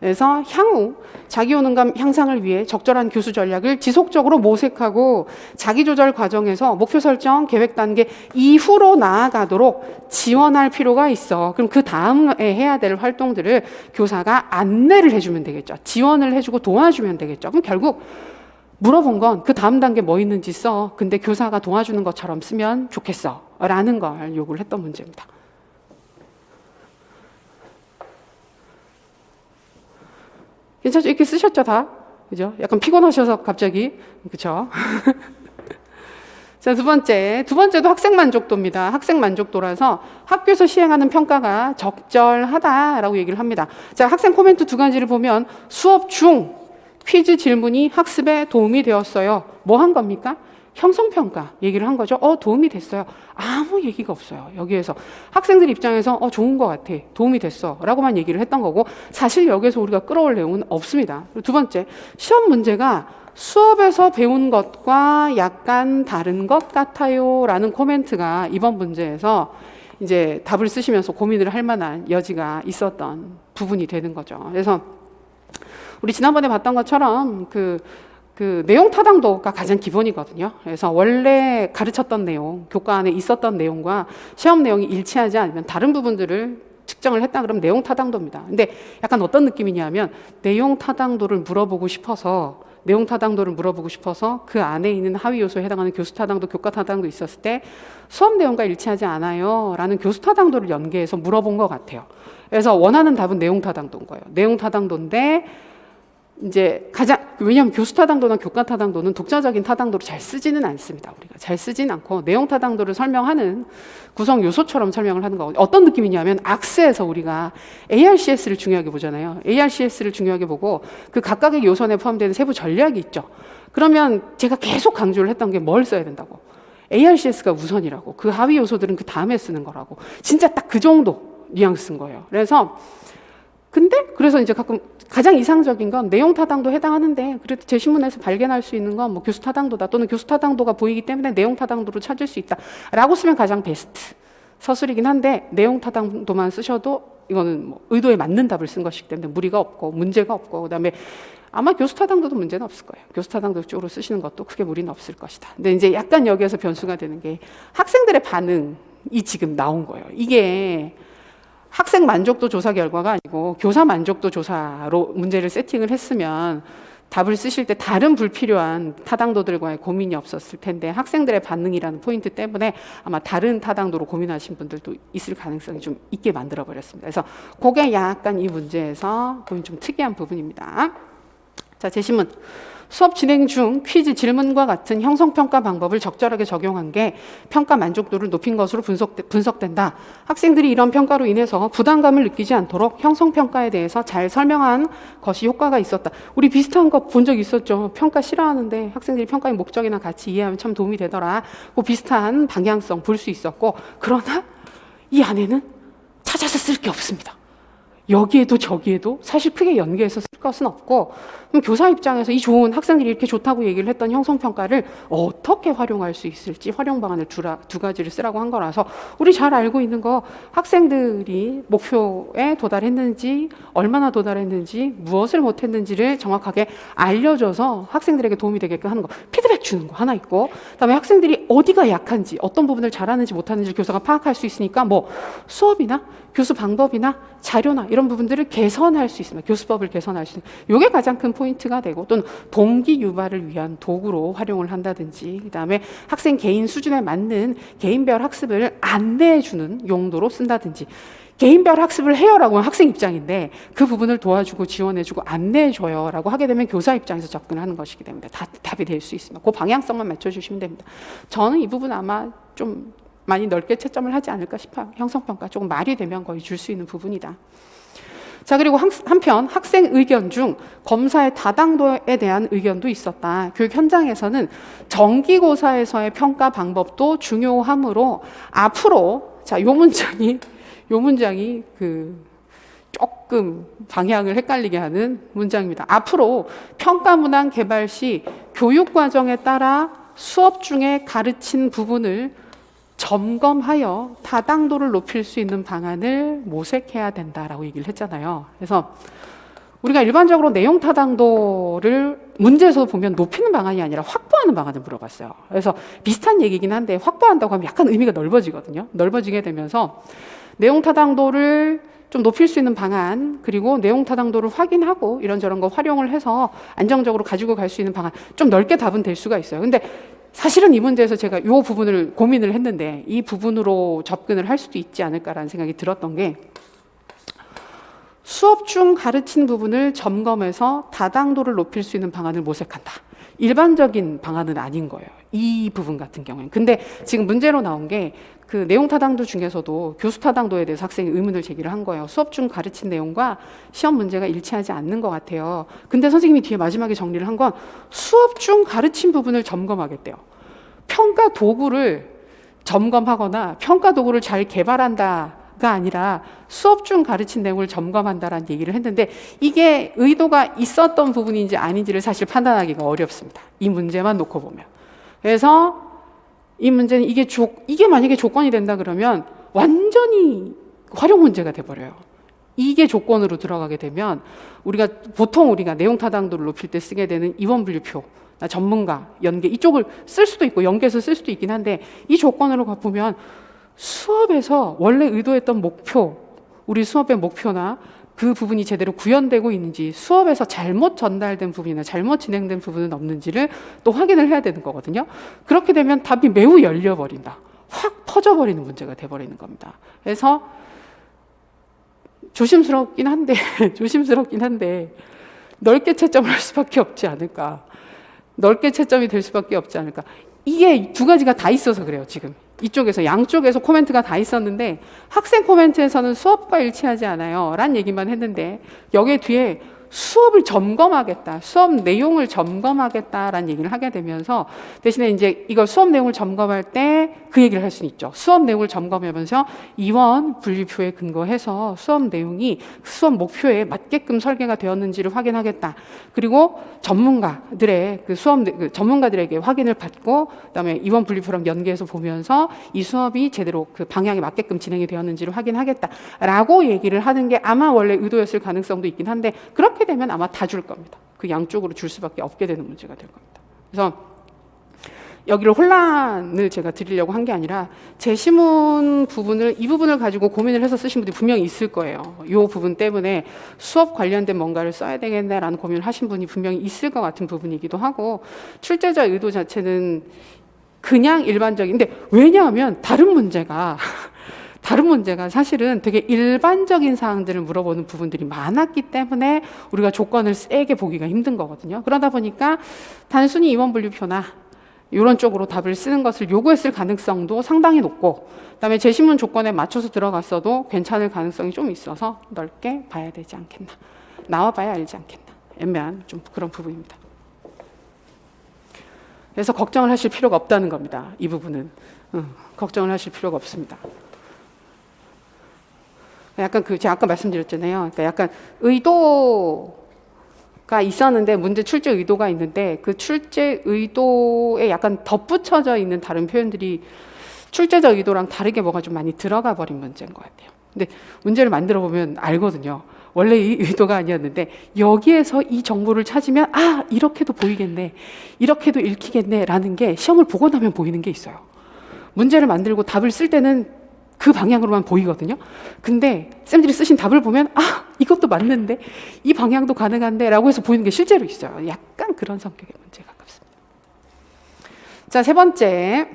그래서 향후 자기효능감 향상을 위해 적절한 교수 전략을 지속적으로 모색하고 자기조절 과정에서 목표 설정, 계획 단계 이후로 나아가도록 지원할 필요가 있어. 그럼 그 다음에 해야 될 활동들을 교사가 안내를 해주면 되겠죠. 지원을 해주고 도와주면 되겠죠. 그럼 결국 물어본 건 그 다음 단계 뭐 있는지 써. 근데 교사가 도와주는 것처럼 쓰면 좋겠어. 라는 걸 요구를 했던 문제입니다. 괜찮죠? 이렇게 쓰셨죠, 다? 그죠? 약간 피곤하셔서 갑자기. 그쵸? 자, 두 번째도 학생 만족도입니다. 학생 만족도라서 학교에서 시행하는 평가가 적절하다라고 얘기를 합니다. 자, 학생 코멘트 두 가지를 보면 수업 중 퀴즈 질문이 학습에 도움이 되었어요. 뭐 한 겁니까? 형성평가 얘기를 한 거죠. 도움이 됐어요. 아무 얘기가 없어요. 여기에서 학생들 입장에서 좋은 것 같아. 도움이 됐어. 라고만 얘기를 했던 거고 사실 여기에서 우리가 끌어올 내용은 없습니다. 그리고 두 번째, 시험 문제가 수업에서 배운 것과 약간 다른 것 같아요. 라는 코멘트가 이번 문제에서 이제 답을 쓰시면서 고민을 할 만한 여지가 있었던 부분이 되는 거죠. 그래서 우리 지난번에 봤던 것처럼 그 내용 타당도가 가장 기본이거든요. 그래서 원래 가르쳤던 내용, 교과 안에 있었던 내용과 시험 내용이 일치하지 않으면 다른 부분들을 측정을 했다 그러면 내용 타당도입니다. 근데 약간 어떤 느낌이냐면 내용 타당도를 물어보고 싶어서 그 안에 있는 하위 요소에 해당하는 교수 타당도, 교과 타당도 있었을 때 수업 내용과 일치하지 않아요 라는 교수 타당도를 연계해서 물어본 것 같아요. 그래서 원하는 답은 내용 타당도인 거예요. 내용 타당도인데 이제 왜냐하면 교수 타당도나 교과 타당도는 독자적인 타당도를 잘 쓰지는 않습니다. 우리가 잘 쓰진 않고 내용 타당도를 설명하는 구성 요소처럼 설명을 하는 거거든요. 어떤 느낌이냐면 악스에서 우리가 ARCS를 중요하게 보잖아요. ARCS를 중요하게 보고 그 각각의 요소에 포함되는 세부 전략이 있죠. 그러면 제가 계속 강조를 했던 게 뭘 써야 된다고. ARCS가 우선이라고. 그 하위 요소들은 그 다음에 쓰는 거라고. 진짜 딱 그 정도 뉘앙스인 거예요. 그래서 이제 가장 이상적인 건 내용 타당도 해당하는데 그래도 제 신문에서 발견할 수 있는 건 뭐 교수 타당도다 또는 교수 타당도가 보이기 때문에 내용 타당도로 찾을 수 있다라고 쓰면 가장 베스트 서술이긴 한데 내용 타당도만 쓰셔도 이거는 뭐 의도에 맞는 답을 쓴 것이기 때문에 무리가 없고 문제가 없고 그다음에 아마 교수 타당도도 문제는 없을 거예요. 교수 타당도 쪽으로 쓰시는 것도 크게 무리는 없을 것이다. 근데 이제 약간 여기에서 변수가 되는 게 학생들의 반응이 지금 나온 거예요. 이게 학생 만족도 조사 결과가 아니고 교사 만족도 조사로 문제를 세팅을 했으면 답을 쓰실 때 다른 불필요한 타당도들과의 고민이 없었을 텐데 학생들의 반응이라는 포인트 때문에 아마 다른 타당도로 고민하신 분들도 있을 가능성이 좀 있게 만들어버렸습니다. 그래서 그게 약간 이 문제에서 보면 좀 특이한 부분입니다. 자, 제 신문. 수업 진행 중 퀴즈 질문과 같은 형성평가 방법을 적절하게 적용한 게 평가 만족도를 높인 것으로 분석된다. 학생들이 이런 평가로 인해서 부담감을 느끼지 않도록 형성평가에 대해서 잘 설명한 것이 효과가 있었다. 우리 비슷한 거 본 적 있었죠. 평가 싫어하는데 학생들이 평가의 목적이나 같이 이해하면 참 도움이 되더라. 그 비슷한 방향성 볼 수 있었고 그러나 이 안에는 찾아서 쓸 게 없습니다. 여기에도 저기에도 사실 크게 연계해서 쓸 것은 없고 그럼 교사 입장에서 이 좋은 학생들이 이렇게 좋다고 얘기를 했던 형성평가를 어떻게 활용할 수 있을지 활용 방안을 두 가지를 쓰라고 한 거라서 우리 잘 알고 있는 거 학생들이 목표에 도달했는지 얼마나 도달했는지 무엇을 못했는지를 정확하게 알려줘서 학생들에게 도움이 되게끔 하는 거 피드백 주는 거 하나 있고 그다음에 학생들이 어디가 약한지 어떤 부분을 잘하는지 못하는지 교사가 파악할 수 있으니까 뭐 수업이나 교수 방법이나 자료나 이런 부분들을 개선할 수 있습니다. 교수법을 개선할 수 있는 이게 가장 큰 포인트가 되고 또는 동기 유발을 위한 도구로 활용을 한다든지 그다음에 학생 개인 수준에 맞는 개인별 학습을 안내해주는 용도로 쓴다든지 개인별 학습을 해요라고 하면 학생 입장인데 그 부분을 도와주고 지원해주고 안내해줘요라고 하게 되면 교사 입장에서 접근을 하는 것이기 때문에 답이 될 수 있습니다. 그 방향성만 맞춰주시면 됩니다. 저는 이 부분 아마 좀 많이 넓게 채점을 하지 않을까 싶어요. 형성평가 조금 말이 되면 거의 줄 수 있는 부분이다. 자, 그리고 한편 학생 의견 중 검사의 다당도에 대한 의견도 있었다. 교육 현장에서는 정기고사에서의 평가 방법도 중요하므로 앞으로 자, 요 문장이 조금 방향을 헷갈리게 하는 문장입니다. 앞으로 평가 문항 개발 시 교육 과정에 따라 수업 중에 가르친 부분을 점검하여 다당도를 높일 수 있는 방안을 모색해야 된다라고 얘기를 했잖아요. 그래서 우리가 일반적으로 내용 타당도를 문제에서 보면 높이는 방안이 아니라 확보하는 방안을 물어봤어요. 그래서 비슷한 얘기긴 한데 확보한다고 하면 약간 의미가 넓어지거든요. 넓어지게 되면서 내용 타당도를 좀 높일 수 있는 방안 그리고 내용 타당도를 확인하고 이런저런 거 활용을 해서 안정적으로 가지고 갈 수 있는 방안 좀 넓게 답은 될 수가 있어요. 근데 사실은 이 문제에서 제가 이 부분을 고민을 했는데 이 부분으로 접근을 할 수도 있지 않을까라는 생각이 들었던 게 수업 중 가르친 부분을 점검해서 다당도를 높일 수 있는 방안을 모색한다. 일반적인 방안은 아닌 거예요. 이 부분 같은 경우에는. 근데 지금 문제로 나온 게 그 내용 타당도 중에서도 교수 타당도에 대해서 학생이 의문을 제기를 한 거예요. 수업 중 가르친 내용과 시험 문제가 일치하지 않는 것 같아요. 근데 선생님이 뒤에 마지막에 정리를 한 건 수업 중 가르친 부분을 점검하겠대요. 평가 도구를 점검하거나 평가 도구를 잘 개발한다가 아니라 수업 중 가르친 내용을 점검한다라는 얘기를 했는데 이게 의도가 있었던 부분인지 아닌지를 사실 판단하기가 어렵습니다. 이 문제만 놓고 보면. 그래서 이 문제는 이게 만약에 조건이 된다 그러면 완전히 활용 문제가 돼버려요. 이게 조건으로 들어가게 되면 보통 우리가 내용 타당도를 높일 때 쓰게 되는 이원분류표, 전문가, 연계 이쪽을 쓸 수도 있고 연계해서 쓸 수도 있긴 한데 이 조건으로 보면 수업에서 원래 의도했던 목표, 우리 수업의 목표나 그 부분이 제대로 구현되고 있는지, 수업에서 잘못 전달된 부분이나 잘못 진행된 부분은 없는지를 또 확인을 해야 되는 거거든요. 그렇게 되면 답이 매우 열려버린다. 확 퍼져버리는 문제가 돼버리는 겁니다. 그래서 조심스럽긴 한데 넓게 채점을 할 수밖에 없지 않을까. 넓게 채점이 될 수밖에 없지 않을까. 이게 두 가지가 다 있어서 그래요, 지금. 이쪽에서, 양쪽에서 코멘트가 다 있었는데 학생 코멘트에서는 수업과 일치하지 않아요 라는 얘기만 했는데 여기에 뒤에 수업을 점검하겠다, 수업 내용을 점검하겠다라는 얘기를 하게 되면서 대신에 이제 이걸 수업 내용을 점검할 때 그 얘기를 할 수는 있죠. 수업 내용을 점검하면서 이원 분류표에 근거해서 수업 내용이 수업 목표에 맞게끔 설계가 되었는지를 확인하겠다. 그리고 전문가들의 전문가들에게 확인을 받고 그다음에 이원 분류표랑 연계해서 보면서 이 수업이 제대로 그 방향에 맞게끔 진행이 되었는지를 확인하겠다라고 얘기를 하는 게 아마 원래 의도였을 가능성도 있긴 한데 그렇게 되면 아마 다 줄 겁니다. 그 양쪽으로 줄 수밖에 없게 되는 문제가 될 겁니다. 그래서 여기를 혼란을 제가 드리려고 한 게 아니라 제시문 부분을 이 부분을 가지고 고민을 해서 쓰신 분들이 분명히 있을 거예요. 이 부분 때문에 수업 관련된 뭔가를 써야 되겠네라는 고민을 하신 분이 분명히 있을 것 같은 부분이기도 하고 출제자 의도 자체는 그냥 일반적인데 왜냐하면 다른 문제가 사실은 되게 일반적인 사항들을 물어보는 부분들이 많았기 때문에 우리가 조건을 세게 보기가 힘든 거거든요. 그러다 보니까 단순히 이원분류표나 이런 쪽으로 답을 쓰는 것을 요구했을 가능성도 상당히 높고 그다음에 제시문 조건에 맞춰서 들어갔어도 괜찮을 가능성이 좀 있어서 넓게 봐야 되지 않겠나. 나와봐야 알지 않겠나. 애매한 좀 그런 부분입니다. 그래서 걱정을 하실 필요가 없다는 겁니다. 이 부분은. 걱정을 하실 필요가 없습니다. 약간 제가 아까 말씀드렸잖아요. 그러니까 약간 의도가 있었는데 문제 출제 의도가 있는데 그 출제 의도에 약간 덧붙여져 있는 다른 표현들이 출제자 의도랑 다르게 뭐가 좀 많이 들어가 버린 문제인 것 같아요. 근데 문제를 만들어 보면 알거든요. 원래 이 의도가 아니었는데 여기에서 이 정보를 찾으면 아 이렇게도 보이겠네, 이렇게도 읽히겠네 라는 게 시험을 보고 나면 보이는 게 있어요. 문제를 만들고 답을 쓸 때는 그 방향으로만 보이거든요. 근데 쌤들이 쓰신 답을 보면 아 이것도 맞는데 이 방향도 가능한데 라고 해서 보이는 게 실제로 있어요. 약간 그런 성격의 문제에 가깝습니다. 자, 세 번째.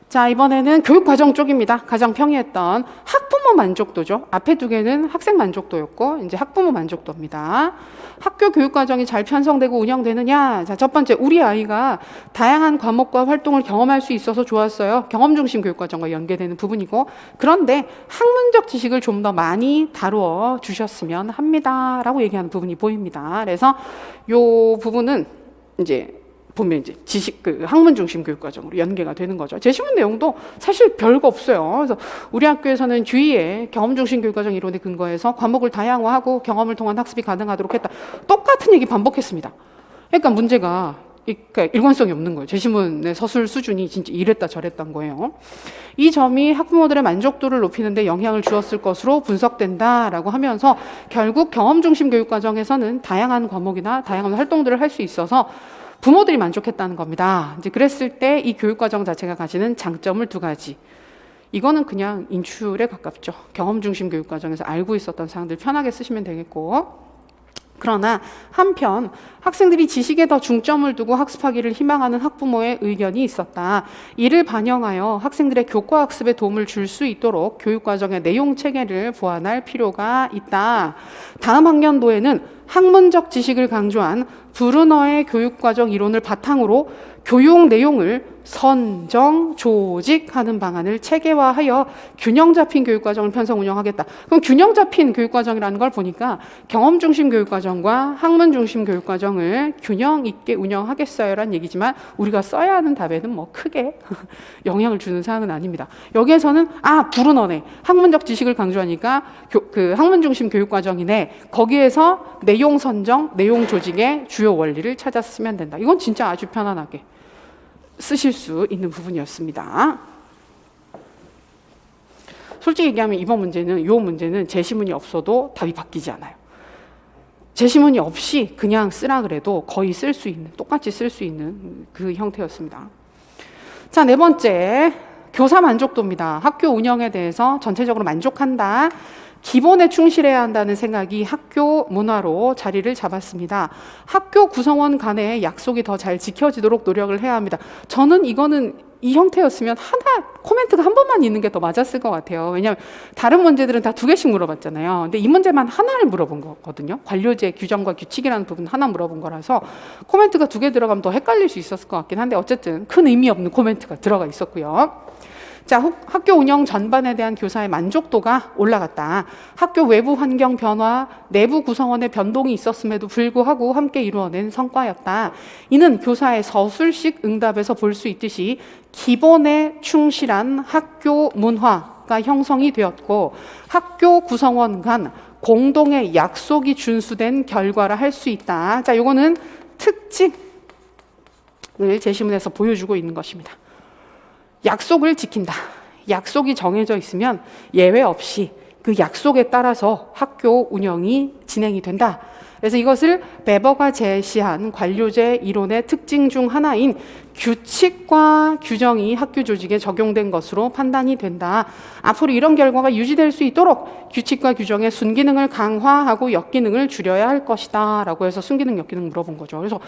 자, 이번에는 교육과정 쪽입니다. 가장 평이했던 학부모 만족도죠. 앞에 두 개는 학생 만족도였고 이제 학부모 만족도입니다. 학교 교육과정이 잘 편성되고 운영되느냐. 자, 첫 번째, 우리 아이가 다양한 과목과 활동을 경험할 수 있어서 좋았어요. 경험 중심 교육과정과 연계되는 부분이고 그런데 학문적 지식을 좀 더 많이 다루어 주셨으면 합니다. 라고 얘기하는 부분이 보입니다. 그래서 이 부분은 이제 보면 이제 학문 중심 교육 과정으로 연계가 되는 거죠. 제시문 내용도 사실 별거 없어요. 그래서 우리 학교에서는 주위에 경험 중심 교육 과정 이론에 근거해서 과목을 다양화하고 경험을 통한 학습이 가능하도록 했다. 똑같은 얘기 반복했습니다. 그러니까 문제가 일관성이 없는 거예요. 제시문의 서술 수준이 진짜 이랬다 저랬단 거예요. 이 점이 학부모들의 만족도를 높이는 데 영향을 주었을 것으로 분석된다라고 하면서 결국 경험 중심 교육 과정에서는 다양한 과목이나 다양한 활동들을 할 수 있어서 부모들이 만족했다는 겁니다. 이제 그랬을 때 이 교육과정 자체가 가지는 장점을 두 가지. 이거는 그냥 인출에 가깝죠. 경험 중심 교육과정에서 알고 있었던 사항들 편하게 쓰시면 되겠고. 그러나 한편 학생들이 지식에 더 중점을 두고 학습하기를 희망하는 학부모의 의견이 있었다. 이를 반영하여 학생들의 교과 학습에 도움을 줄 수 있도록 교육과정의 내용 체계를 보완할 필요가 있다. 다음 학년도에는 학문적 지식을 강조한 브루너의 교육과정 이론을 바탕으로 교육 내용을 선정, 조직하는 방안을 체계화하여 균형 잡힌 교육과정을 편성 운영하겠다. 그럼 균형 잡힌 교육과정이라는 걸 보니까 경험 중심 교육과정과 학문 중심 교육과정을 균형 있게 운영하겠어요라는 얘기지만 우리가 써야 하는 답에는 뭐 크게 영향을 주는 사항은 아닙니다. 여기에서는 브루너네. 학문적 지식을 강조하니까 그 학문 중심 교육과정이네. 거기에서 내용 선정, 내용 조직의 주요 원리를 찾았으면 된다. 이건 진짜 아주 편안하게 쓰실 수 있는 부분이었습니다. 솔직히 얘기하면 이번 문제는, 이 문제는 제시문이 없어도 답이 바뀌지 않아요. 제시문이 없이 그냥 쓰라 그래도 거의 쓸 수 있는, 똑같이 쓸 수 있는 그 형태였습니다. 자, 네 번째, 교사 만족도입니다. 학교 운영에 대해서 전체적으로 만족한다. 기본에 충실해야 한다는 생각이 학교 문화로 자리를 잡았습니다. 학교 구성원 간의 약속이 더 잘 지켜지도록 노력을 해야 합니다. 저는 이거는 이 형태였으면 하나, 코멘트가 한 번만 있는 게 더 맞았을 것 같아요. 왜냐하면 다른 문제들은 다 2개씩 물어봤잖아요. 근데 이 문제만 하나를 물어본 거거든요. 관료제 규정과 규칙이라는 부분 하나 물어본 거라서 코멘트가 2개 들어가면 더 헷갈릴 수 있었을 것 같긴 한데 어쨌든 큰 의미 없는 코멘트가 들어가 있었고요. 자, 학교 운영 전반에 대한 교사의 만족도가 올라갔다. 학교 외부 환경 변화, 내부 구성원의 변동이 있었음에도 불구하고 함께 이루어낸 성과였다. 이는 교사의 서술식 응답에서 볼 수 있듯이 기본에 충실한 학교 문화가 형성이 되었고 학교 구성원 간 공동의 약속이 준수된 결과라 할 수 있다. 자, 요거는 특징을 제시문에서 보여주고 있는 것입니다. 약속을 지킨다. 약속이 정해져 있으면 예외 없이 그 약속에 따라서 학교 운영이 진행이 된다. 그래서 이것을 베버가 제시한 관료제 이론의 특징 중 하나인 규칙과 규정이 학교 조직에 적용된 것으로 판단이 된다. 앞으로 이런 결과가 유지될 수 있도록 규칙과 규정의 순기능을 강화하고 역기능을 줄여야 할 것이다 라고 해서 순기능, 역기능 물어본 거죠. 그래서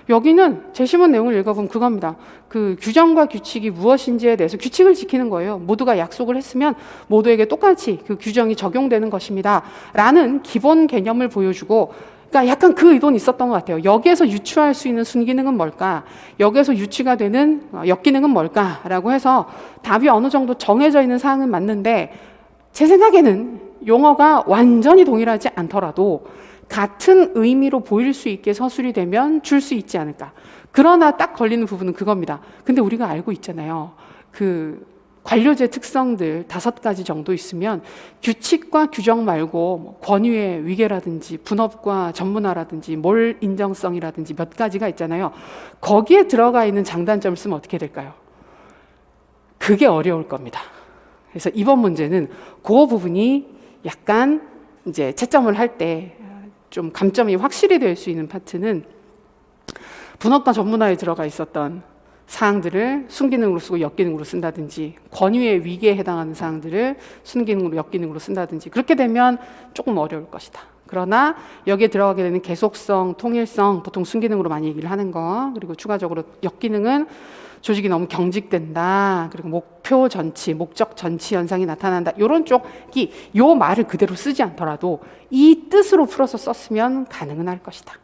여기는 제시문 내용을 읽어보면 그겁니다. 그 규정과 규칙이 무엇인지에 대해서 규칙을 지키는 거예요. 모두가 약속을 했으면 모두에게 똑같이 그 규정이 적용되는 것입니다 라는 기본 개념을 보여주고, 그러니까 약간 그 의도는 있었던 것 같아요. 여기에서 유추할 수 있는 순기능은 뭘까? 여기에서 유추가 되는 역기능은 뭘까라고 해서 답이 어느 정도 정해져 있는 사항은 맞는데 제 생각에는 용어가 완전히 동일하지 않더라도 같은 의미로 보일 수 있게 서술이 되면 줄 수 있지 않을까. 그러나 딱 걸리는 부분은 그겁니다. 근데 우리가 알고 있잖아요. 그 관료제 특성들 5가지 정도 있으면 규칙과 규정 말고 뭐 권위의 위계라든지 분업과 전문화라든지 몰 인정성이라든지 몇 가지가 있잖아요. 거기에 들어가 있는 장단점을 쓰면 어떻게 될까요? 그게 어려울 겁니다. 그래서 이번 문제는 그 부분이 약간 이제 채점을 할 때 좀 감점이 확실히 될 수 있는 파트는 분업과 전문화에 들어가 있었던 사항들을 순기능으로 쓰고 역기능으로 쓴다든지, 권위의 위계에 해당하는 사항들을 순기능으로 역기능으로 쓴다든지, 그렇게 되면 조금 어려울 것이다. 그러나 여기에 들어가게 되는 계속성, 통일성, 보통 순기능으로 많이 얘기를 하는 거, 그리고 추가적으로 역기능은 조직이 너무 경직된다, 그리고 목표 전치, 목적 전치 현상이 나타난다, 이런 쪽이 요 말을 그대로 쓰지 않더라도 이 뜻으로 풀어서 썼으면 가능은 할 것이다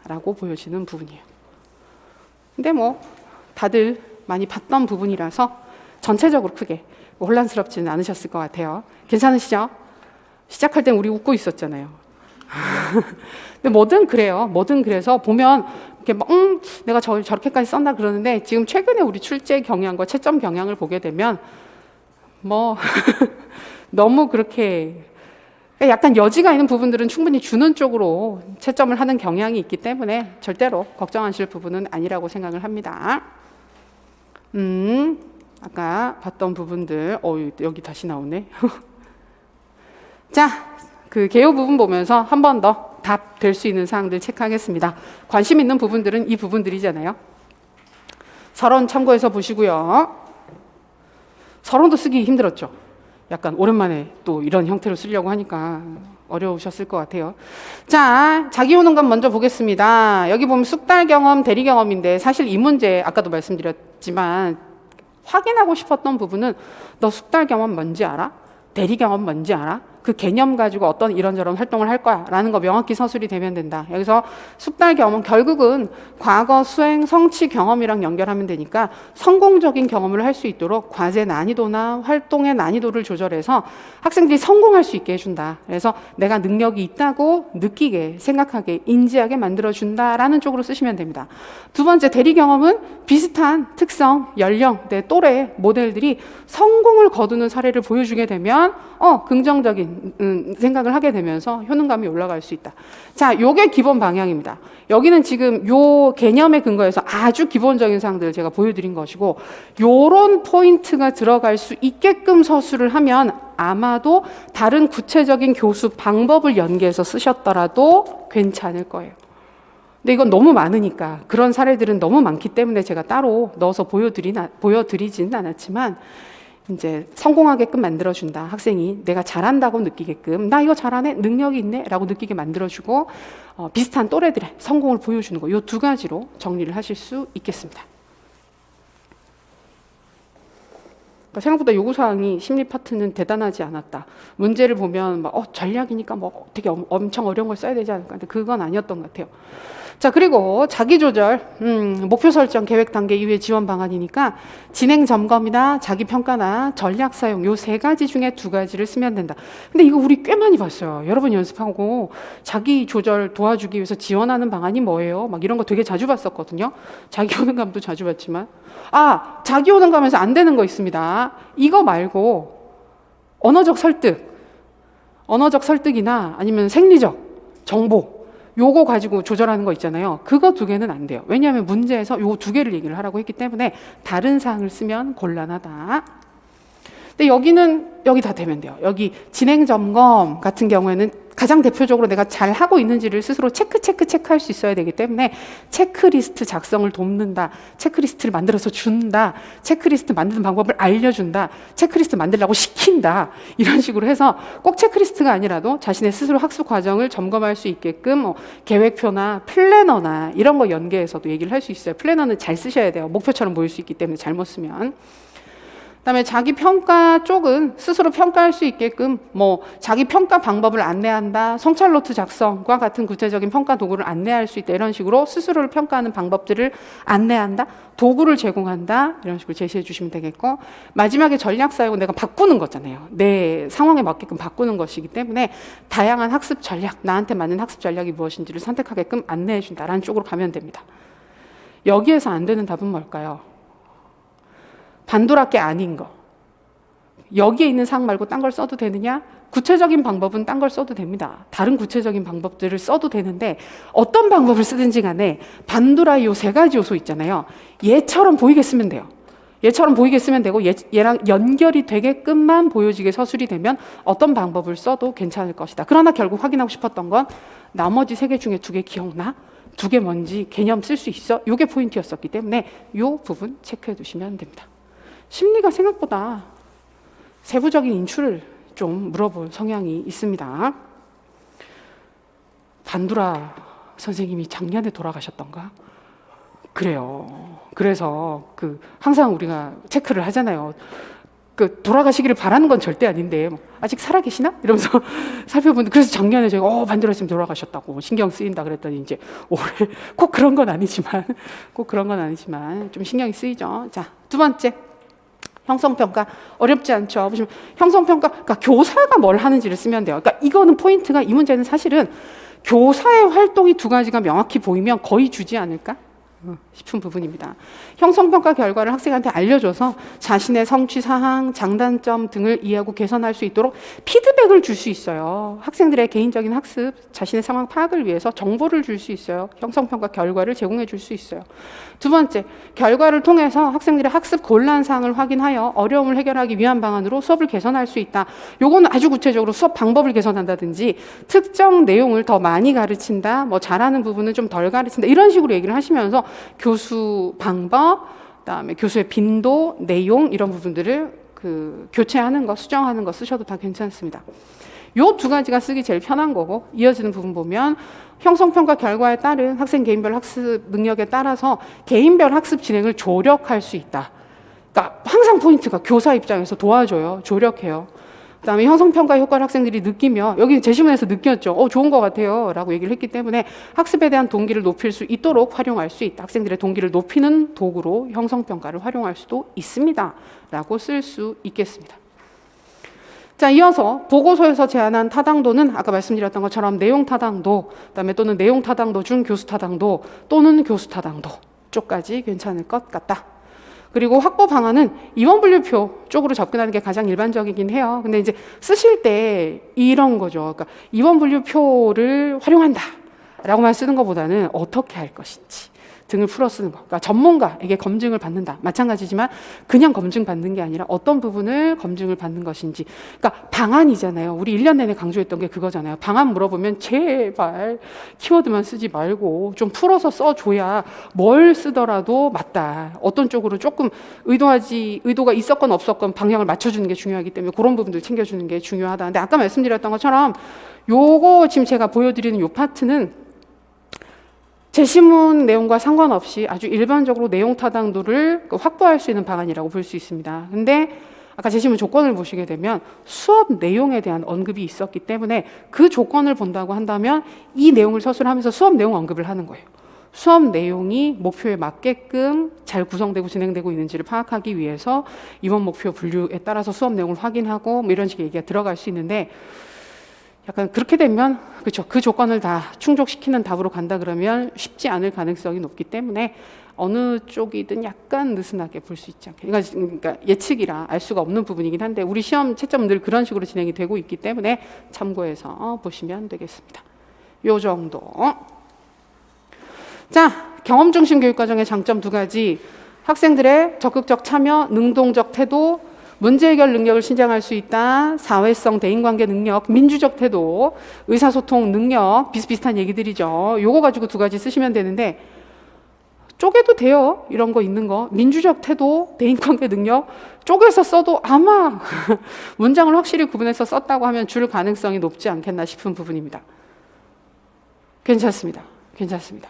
라고 보여지는 부분이에요. 근데 뭐 다들 많이 봤던 부분이라서 전체적으로 크게 혼란스럽지는 않으셨을 것 같아요. 괜찮으시죠? 시작할 땐 우리 웃고 있었잖아요. 근데 뭐든 그래요. 뭐든 그래서 보면 이렇게 막, 내가 저렇게까지 썼나 그러는데 지금 최근에 우리 출제 경향과 채점 경향을 보게 되면 뭐 너무 그렇게 약간 여지가 있는 부분들은 충분히 주는 쪽으로 채점을 하는 경향이 있기 때문에 절대로 걱정하실 부분은 아니라고 생각을 합니다. 아까 봤던 부분들, 여기 다시 나오네. 자, 그 개요 부분 보면서 한 번 더 답 될 수 있는 사항들 체크하겠습니다. 관심 있는 부분들은 이 부분들이잖아요. 서론 참고해서 보시고요. 서론도 쓰기 힘들었죠. 약간 오랜만에 또 이런 형태로 쓰려고 하니까 어려우셨을 것 같아요. 자, 자기 효능감 먼저 보겠습니다. 여기 보면 숙달 경험, 대리 경험인데 사실 이 문제 아까도 말씀드렸지만 확인하고 싶었던 부분은 너 숙달 경험 뭔지 알아? 대리 경험 뭔지 알아? 그 개념 가지고 어떤 이런저런 활동을 할 거야 라는 거 명확히 서술이 되면 된다. 여기서 숙달 경험, 결국은 과거 수행 성취 경험이랑 연결하면 되니까 성공적인 경험을 할 수 있도록 과제 난이도나 활동의 난이도를 조절해서 학생들이 성공할 수 있게 해준다. 그래서 내가 능력이 있다고 느끼게, 생각하게, 인지하게 만들어준다라는 쪽으로 쓰시면 됩니다. 두 번째, 대리 경험은 비슷한 특성, 연령, 내 또래 모델들이 성공을 거두는 사례를 보여주게 되면 긍정적인 이런 생각을 하게 되면서 효능감이 올라갈 수 있다. 자, 요게 기본 방향입니다. 여기는 지금 요 개념에 근거해서 아주 기본적인 사항들을 제가 보여드린 것이고, 요런 포인트가 들어갈 수 있게끔 서술을 하면 아마도 다른 구체적인 교수 방법을 연계해서 쓰셨더라도 괜찮을 거예요. 근데 이건 너무 많으니까, 그런 사례들은 너무 많기 때문에 제가 따로 넣어서 보여드리진 않았지만, 이제 성공하게끔 만들어준다. 학생이 내가 잘한다고 느끼게끔, 나 이거 잘하네, 능력이 있네 라고 느끼게 만들어주고, 비슷한 또래들의 성공을 보여주는 거, 이 두 가지로 정리를 하실 수 있겠습니다. 그러니까 생각보다 요구사항이 심리 파트는 대단하지 않았다. 문제를 보면 막 전략이니까 뭐 되게 엄청 어려운 걸 써야 되지 않을까. 근데 그건 아니었던 것 같아요. 자, 그리고 자기조절, 목표 설정, 계획 단계 이후의 지원 방안이니까 진행 점검이나 자기 평가나 전략 사용, 요 세 가지 중에 두 가지를 쓰면 된다. 근데 이거 우리 꽤 많이 봤어요. 여러분 연습하고 자기 조절 도와주기 위해서 지원하는 방안이 뭐예요? 막 이런 거 되게 자주 봤었거든요. 자기 효능감도 자주 봤지만, 자기 효능감에서 안 되는 거 있습니다. 이거 말고 언어적 설득이나 아니면 생리적 정보, 요거 가지고 조절하는 거 있잖아요. 그거 두 개는 안 돼요. 왜냐하면 문제에서 요 두 개를 얘기를 하라고 했기 때문에 다른 사항을 쓰면 곤란하다. 근데 여기 다 되면 돼요. 여기 진행 점검 같은 경우에는 가장 대표적으로 내가 잘 하고 있는지를 스스로 체크할 수 있어야 되기 때문에 체크리스트 작성을 돕는다. 체크리스트를 만들어서 준다. 체크리스트 만드는 방법을 알려준다. 체크리스트 만들라고 시킨다. 이런 식으로 해서 꼭 체크리스트가 아니라도 자신의 스스로 학습 과정을 점검할 수 있게끔 계획표나 플래너나 이런 거 연계해서도 얘기를 할 수 있어요. 플래너는 잘 쓰셔야 돼요. 목표처럼 보일 수 있기 때문에 잘못 쓰면. 그다음에 자기 평가 쪽은 스스로 평가할 수 있게끔 자기 평가 방법을 안내한다, 성찰 노트 작성과 같은 구체적인 평가 도구를 안내할 수 있다, 이런 식으로 스스로를 평가하는 방법들을 안내한다, 도구를 제공한다, 이런 식으로 제시해 주시면 되겠고, 마지막에 전략 사용은 내가 바꾸는 거잖아요. 내 상황에 맞게끔 바꾸는 것이기 때문에 다양한 학습 전략, 나한테 맞는 학습 전략이 무엇인지를 선택하게끔 안내해 준다라는 쪽으로 가면 됩니다. 여기에서 안 되는 답은 뭘까요? 반도라게 아닌 거. 여기에 있는 사항 말고 딴 걸 써도 되느냐? 구체적인 방법은 딴 걸 써도 됩니다. 다른 구체적인 방법들을 써도 되는데 어떤 방법을 쓰든지 간에 반도라 요 세 가지 요소 있잖아요. 얘처럼 보이게 쓰면 돼요. 얘처럼 보이게 쓰면 되고 얘랑 연결이 되게끔만 보여지게 서술이 되면 어떤 방법을 써도 괜찮을 것이다. 그러나 결국 확인하고 싶었던 건 나머지 세 개 중에 두 개 기억나? 두 개 뭔지 개념 쓸 수 있어? 이게 포인트였었기 때문에 요 부분 체크해 두시면 됩니다. 심리가 생각보다 세부적인 인출을 좀 물어볼 성향이 있습니다. 반두라 선생님이 작년에 돌아가셨던가? 그래요. 그래서 항상 우리가 체크를 하잖아요. 돌아가시기를 바라는 건 절대 아닌데 아직 살아계시나? 이러면서 살펴보는데, 그래서 작년에 제가 반두라 선생님 돌아가셨다고 신경 쓰인다 그랬더니 이제 올해 꼭 그런 건 아니지만 좀 신경이 쓰이죠. 자, 두 번째. 형성평가 어렵지 않죠. 보시면 형성평가, 그러니까 교사가 뭘 하는지를 쓰면 돼요. 그러니까 이거는 포인트가, 이 문제는 사실은 교사의 활동이 두 가지가 명확히 보이면 거의 주지 않을까 싶은 부분입니다. 형성평가 결과를 학생한테 알려줘서 자신의 성취 사항, 장단점 등을 이해하고 개선할 수 있도록 피드백을 줄 수 있어요. 학생들의 개인적인 학습, 자신의 상황 파악을 위해서 정보를 줄 수 있어요. 형성평가 결과를 제공해 줄 수 있어요. 두 번째, 결과를 통해서 학생들의 학습 곤란 사항을 확인하여 어려움을 해결하기 위한 방안으로 수업을 개선할 수 있다. 요거는 아주 구체적으로 수업 방법을 개선한다든지 특정 내용을 더 많이 가르친다, 잘하는 부분은 좀 덜 가르친다, 이런 식으로 얘기를 하시면서 교수 방법, 그다음에 교수의 빈도, 내용, 이런 부분들을 교체하는 거, 수정하는 거 쓰셔도 다 괜찮습니다. 요 두 가지가 쓰기 제일 편한 거고, 이어지는 부분 보면 형성평가 결과에 따른 학생 개인별 학습 능력에 따라서 개인별 학습 진행을 조력할 수 있다. 그러니까 항상 포인트가 교사 입장에서 도와줘요. 조력해요. 그다음에 형성평가 효과를 학생들이 느끼며, 여기 제시문에서 느꼈죠. 좋은 것 같아요 라고 얘기를 했기 때문에 학습에 대한 동기를 높일 수 있도록 활용할 수 있다. 학생들의 동기를 높이는 도구로 형성평가를 활용할 수도 있습니다 라고 쓸 수 있겠습니다. 자, 이어서 보고서에서 제안한 타당도는 아까 말씀드렸던 것처럼 내용 타당도, 그다음에 또는 내용 타당도 중 교수 타당도 또는 교수 타당도 쪽까지 괜찮을 것 같다. 그리고 확보 방안은 임원 분류표 쪽으로 접근하는 게 가장 일반적이긴 해요. 근데 이제 쓰실 때 이런 거죠. 그러니까 임원 분류표를 활용한다 라고만 쓰는 것보다는 어떻게 할 것인지 등을 풀어 쓰는 것. 그러니까 전문가에게 검증을 받는다. 마찬가지지만 그냥 검증 받는 게 아니라 어떤 부분을 검증을 받는 것인지. 그러니까 방안이잖아요. 우리 1년 내내 강조했던 게 그거잖아요. 방안 물어보면 제발 키워드만 쓰지 말고 좀 풀어서 써줘야 뭘 쓰더라도 맞다. 어떤 쪽으로 조금 의도가 있었건 없었건 방향을 맞춰주는 게 중요하기 때문에 그런 부분들 챙겨주는 게 중요하다. 근데 아까 말씀드렸던 것처럼 요거 지금 제가 보여드리는 요 파트는 제시문 내용과 상관없이 아주 일반적으로 내용 타당도를 확보할 수 있는 방안이라고 볼 수 있습니다. 근데 아까 제시문 조건을 보시게 되면 수업 내용에 대한 언급이 있었기 때문에 그 조건을 본다고 한다면 이 내용을 서술하면서 수업 내용 언급을 하는 거예요. 수업 내용이 목표에 맞게끔 잘 구성되고 진행되고 있는지를 파악하기 위해서 임원 목표 분류에 따라서 수업 내용을 확인하고 뭐 이런 식의 얘기가 들어갈 수 있는데 약간 그렇게 되면 그렇죠. 그 조건을 다 충족시키는 답으로 간다 그러면 쉽지 않을 가능성이 높기 때문에 어느 쪽이든 약간 느슨하게 볼 수 있지 않게. 그러니까 예측이라 알 수가 없는 부분이긴 한데 우리 시험 채점은 늘 그런 식으로 진행이 되고 있기 때문에 참고해서 보시면 되겠습니다. 요 정도. 자, 경험 중심 교육과정의 장점 2가지. 학생들의 적극적 참여, 능동적 태도, 문제 해결 능력을 신장할 수 있다. 사회성 대인관계 능력, 민주적 태도, 의사소통 능력, 비슷비슷한 얘기들이죠. 요거 가지고 2가지 쓰시면 되는데 쪼개도 돼요. 이런 거 있는 거. 민주적 태도, 대인관계 능력 쪼개서 써도 아마 문장을 확실히 구분해서 썼다고 하면 줄 가능성이 높지 않겠나 싶은 부분입니다. 괜찮습니다. 괜찮습니다.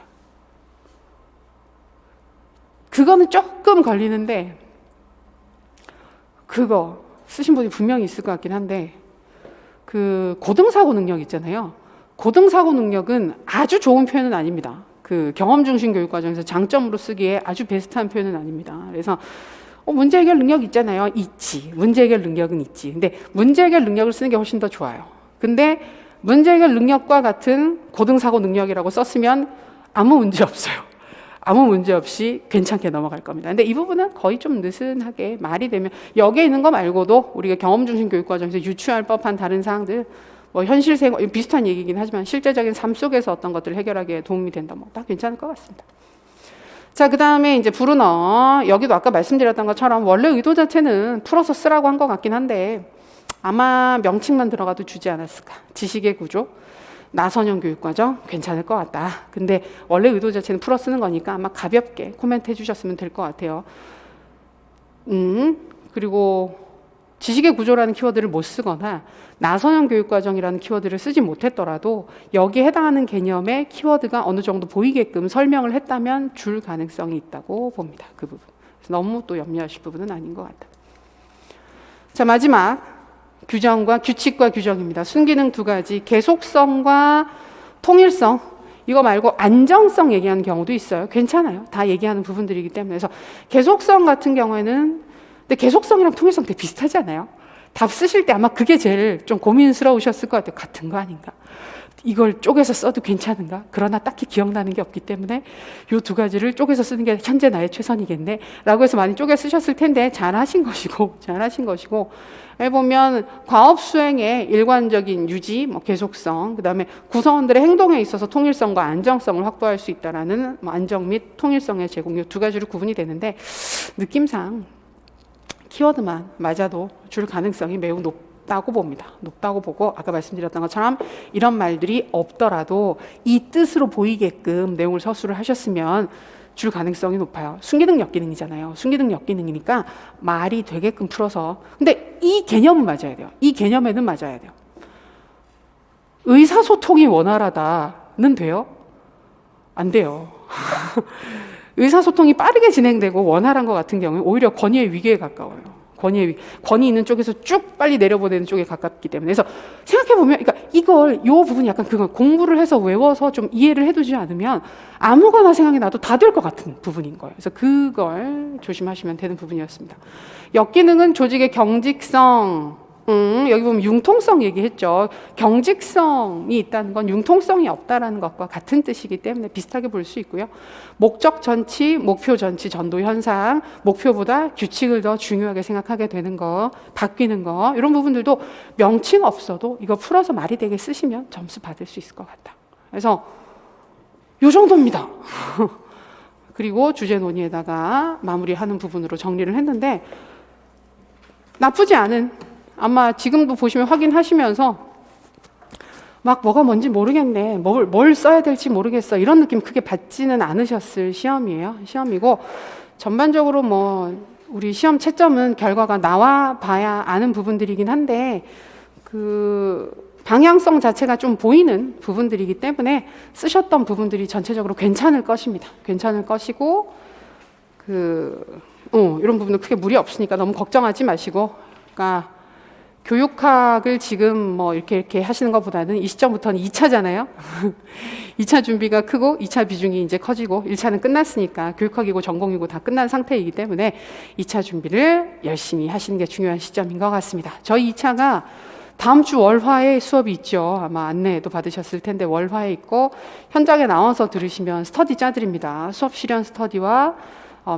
그거는 조금 걸리는데 그거 쓰신 분이 분명히 있을 것 같긴 한데 그 고등사고 능력 있잖아요. 고등사고 능력은 아주 좋은 표현은 아닙니다. 그 경험 중심 교육 과정에서 장점으로 쓰기에 아주 베스트한 표현은 아닙니다. 그래서 문제 해결 능력 있잖아요. 있지. 문제 해결 능력은 있지. 근데 문제 해결 능력을 쓰는 게 훨씬 더 좋아요. 근데 문제 해결 능력과 같은 고등사고 능력이라고 썼으면 아무 문제 없어요. 아무 문제 없이 괜찮게 넘어갈 겁니다. 근데 이 부분은 거의 좀 느슨하게 말이 되면 여기에 있는 거 말고도 우리가 경험 중심 교육 과정에서 유추할 법한 다른 사항들 뭐 현실 생활 비슷한 얘기긴 하지만 실제적인 삶 속에서 어떤 것들을 해결하기에 도움이 된다. 뭐 다 괜찮을 것 같습니다. 자, 그다음에 이제 브루너. 여기도 아까 말씀드렸던 것처럼 원래 의도 자체는 풀어서 쓰라고 한 것 같긴 한데 아마 명칭만 들어가도 주지 않았을까. 지식의 구조. 나선형 교육과정 괜찮을 것 같다. 근데 원래 의도 자체는 풀어 쓰는 거니까 아마 가볍게 코멘트 해주셨으면 될 것 같아요. 그리고 지식의 구조라는 키워드를 못 쓰거나 나선형 교육과정이라는 키워드를 쓰지 못했더라도 여기에 해당하는 개념의 키워드가 어느 정도 보이게끔 설명을 했다면 줄 가능성이 있다고 봅니다. 그 부분. 그래서 너무 또 염려하실 부분은 아닌 것 같다. 자, 마지막. 규정과 규칙과 규정입니다. 순기능 2가지. 계속성과 통일성. 이거 말고 안정성 얘기하는 경우도 있어요. 괜찮아요. 다 얘기하는 부분들이기 때문에. 그래서 계속성 같은 경우에는 근데 계속성이랑 통일성 되게 비슷하지 않아요? 답 쓰실 때 아마 그게 제일 좀 고민스러우셨을 것 같아요. 같은 거 아닌가? 이걸 쪼개서 써도 괜찮은가? 그러나 딱히 기억나는 게 없기 때문에 이 2가지를 쪼개서 쓰는 게 현재 나의 최선이겠네? 라고 해서 많이 쪼개 쓰셨을 텐데 잘하신 것이고 보면 과업 수행의 일관적인 유지, 계속성, 그다음에 구성원들의 행동에 있어서 통일성과 안정성을 확보할 수 있다라는 안정 및 통일성의 제공 이 2가지로 구분이 되는데 느낌상 키워드만 맞아도 줄 가능성이 매우 높다고 봅니다. 높다고 보고 아까 말씀드렸던 것처럼 이런 말들이 없더라도 이 뜻으로 보이게끔 내용을 서술을 하셨으면 줄 가능성이 높아요. 순기능 역기능이잖아요. 순기능 역기능이니까 말이 되게끔 풀어서. 근데 이 개념은 맞아야 돼요. 이 개념에는 맞아야 돼요. 의사소통이 원활하다는 돼요? 안 돼요. 의사소통이 빠르게 진행되고 원활한 것 같은 경우에 오히려 권위의 위기에 가까워요. 권위 있는 쪽에서 쭉 빨리 내려보내는 쪽에 가깝기 때문에. 그래서 생각해보면, 그러니까 요 부분이 약간 그건 공부를 해서 외워서 좀 이해를 해두지 않으면 아무거나 생각이 나도 다 될 것 같은 부분인 거예요. 그래서 그걸 조심하시면 되는 부분이었습니다. 역기능은 조직의 경직성, 여기 보면 융통성 얘기했죠. 경직성이 있다는 건 융통성이 없다라는 것과 같은 뜻이기 때문에 비슷하게 볼 수 있고요. 목적 전치, 목표 전치, 전도 현상, 목표보다 규칙을 더 중요하게 생각하게 되는 거, 바뀌는 거, 이런 부분들도 명칭 없어도 이거 풀어서 말이 되게 쓰시면 점수 받을 수 있을 것 같다. 그래서 요 정도입니다. 그리고 주제 논의에다가 마무리하는 부분으로 정리를 했는데, 나쁘지 않은, 아마 지금도 보시면 확인하시면서 막 뭐가 뭔지 모르겠네, 뭘 써야 될지 모르겠어, 이런 느낌 크게 받지는 않으셨을 시험이에요. 시험이고, 전반적으로 뭐 우리 시험 채점은 결과가 나와 봐야 아는 부분들이긴 한데, 그 방향성 자체가 좀 보이는 부분들이기 때문에 쓰셨던 부분들이 전체적으로 괜찮을 것입니다. 괜찮을 것이고, 이런 부분은 크게 무리 없으니까 너무 걱정하지 마시고, 그러니까 교육학을 지금 뭐 이렇게 하시는 것보다는 이 시점부터는 2차잖아요. 2차 준비가 크고 2차 비중이 이제 커지고 1차는 끝났으니까 교육학이고 전공이고 다 끝난 상태이기 때문에 2차 준비를 열심히 하시는 게 중요한 시점인 것 같습니다. 저희 2차가 다음 주 월화에 수업이 있죠. 아마 안내도 받으셨을 텐데 월화에 있고, 현장에 나와서 들으시면 스터디 짜드립니다. 수업 실현 스터디와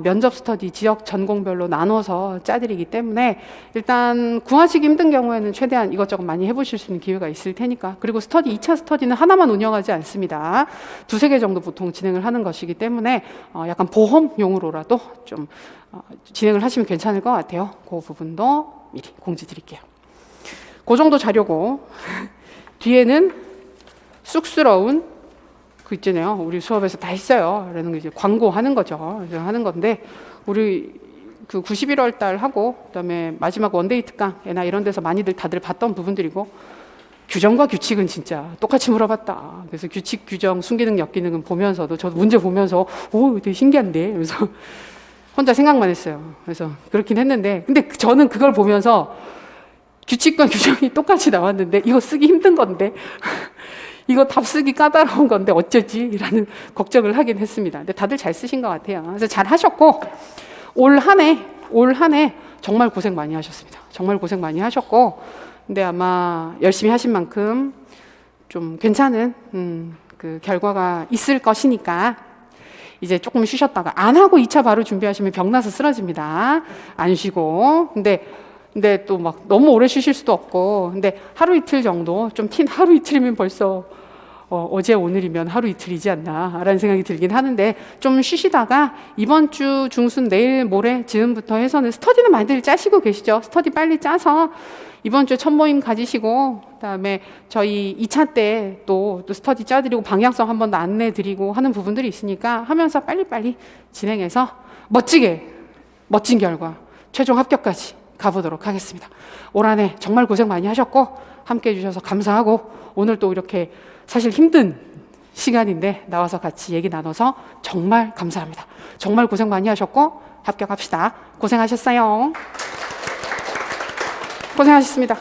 면접 스터디 지역 전공별로 나눠서 짜드리기 때문에 일단 구하시기 힘든 경우에는 최대한 이것저것 많이 해보실 수 있는 기회가 있을 테니까. 그리고 스터디 2차 스터디는 하나만 운영하지 않습니다. 2-3개 정도 보통 진행을 하는 것이기 때문에 약간 보험용으로라도 좀 진행을 하시면 괜찮을 것 같아요. 그 부분도 미리 공지 드릴게요. 그 정도 자료고 뒤에는 쑥스러운 그 있잖아요. 우리 수업에서 다 했어요. 라는 게 이제 광고하는 거죠. 하는 건데, 우리 그 91월 달 하고, 그다음에 마지막 원데이 특강이나 이런 데서 많이들 다들 봤던 부분들이고, 규정과 규칙은 진짜 똑같이 물어봤다. 그래서 규칙, 규정, 순기능, 역기능은 보면서도 저도 문제 보면서 되게 신기한데, 그래서 혼자 생각만 했어요. 그래서 그렇긴 했는데, 근데 저는 그걸 보면서 규칙과 규정이 똑같이 나왔는데 이거 쓰기 힘든 건데 이거 답 쓰기 까다로운 건데 어쩌지? 라는 걱정을 하긴 했습니다. 근데 다들 잘 쓰신 것 같아요. 그래서 잘 하셨고, 올 한 해 정말 고생 많이 하셨습니다. 정말 고생 많이 하셨고, 근데 아마 열심히 하신 만큼 좀 괜찮은 그 결과가 있을 것이니까 이제 조금 쉬셨다가, 안 하고 2차 바로 준비하시면 병나서 쓰러집니다. 안 쉬고. 근데 또 막 너무 오래 쉬실 수도 없고, 근데 하루 이틀 정도 좀 하루 이틀이면 벌써 어제 오늘이면 하루 이틀이지 않나 라는 생각이 들긴 하는데, 좀 쉬시다가 이번 주 중순 내일 모레 즈음부터 해서는 스터디는 많이들 짜시고 계시죠. 스터디 빨리 짜서 이번 주에 첫 모임 가지시고, 그다음에 저희 2차 때 또 스터디 짜드리고 방향성 한번 더 안내 드리고 하는 부분들이 있으니까 하면서 빨리빨리 진행해서 멋진 결과, 최종 합격까지 가보도록 하겠습니다. 올 한 해 정말 고생 많이 하셨고, 함께 해주셔서 감사하고, 오늘 또 이렇게 사실 힘든 시간인데 나와서 같이 얘기 나눠서 정말 감사합니다. 정말 고생 많이 하셨고 합격합시다. 고생하셨어요. 고생하셨습니다.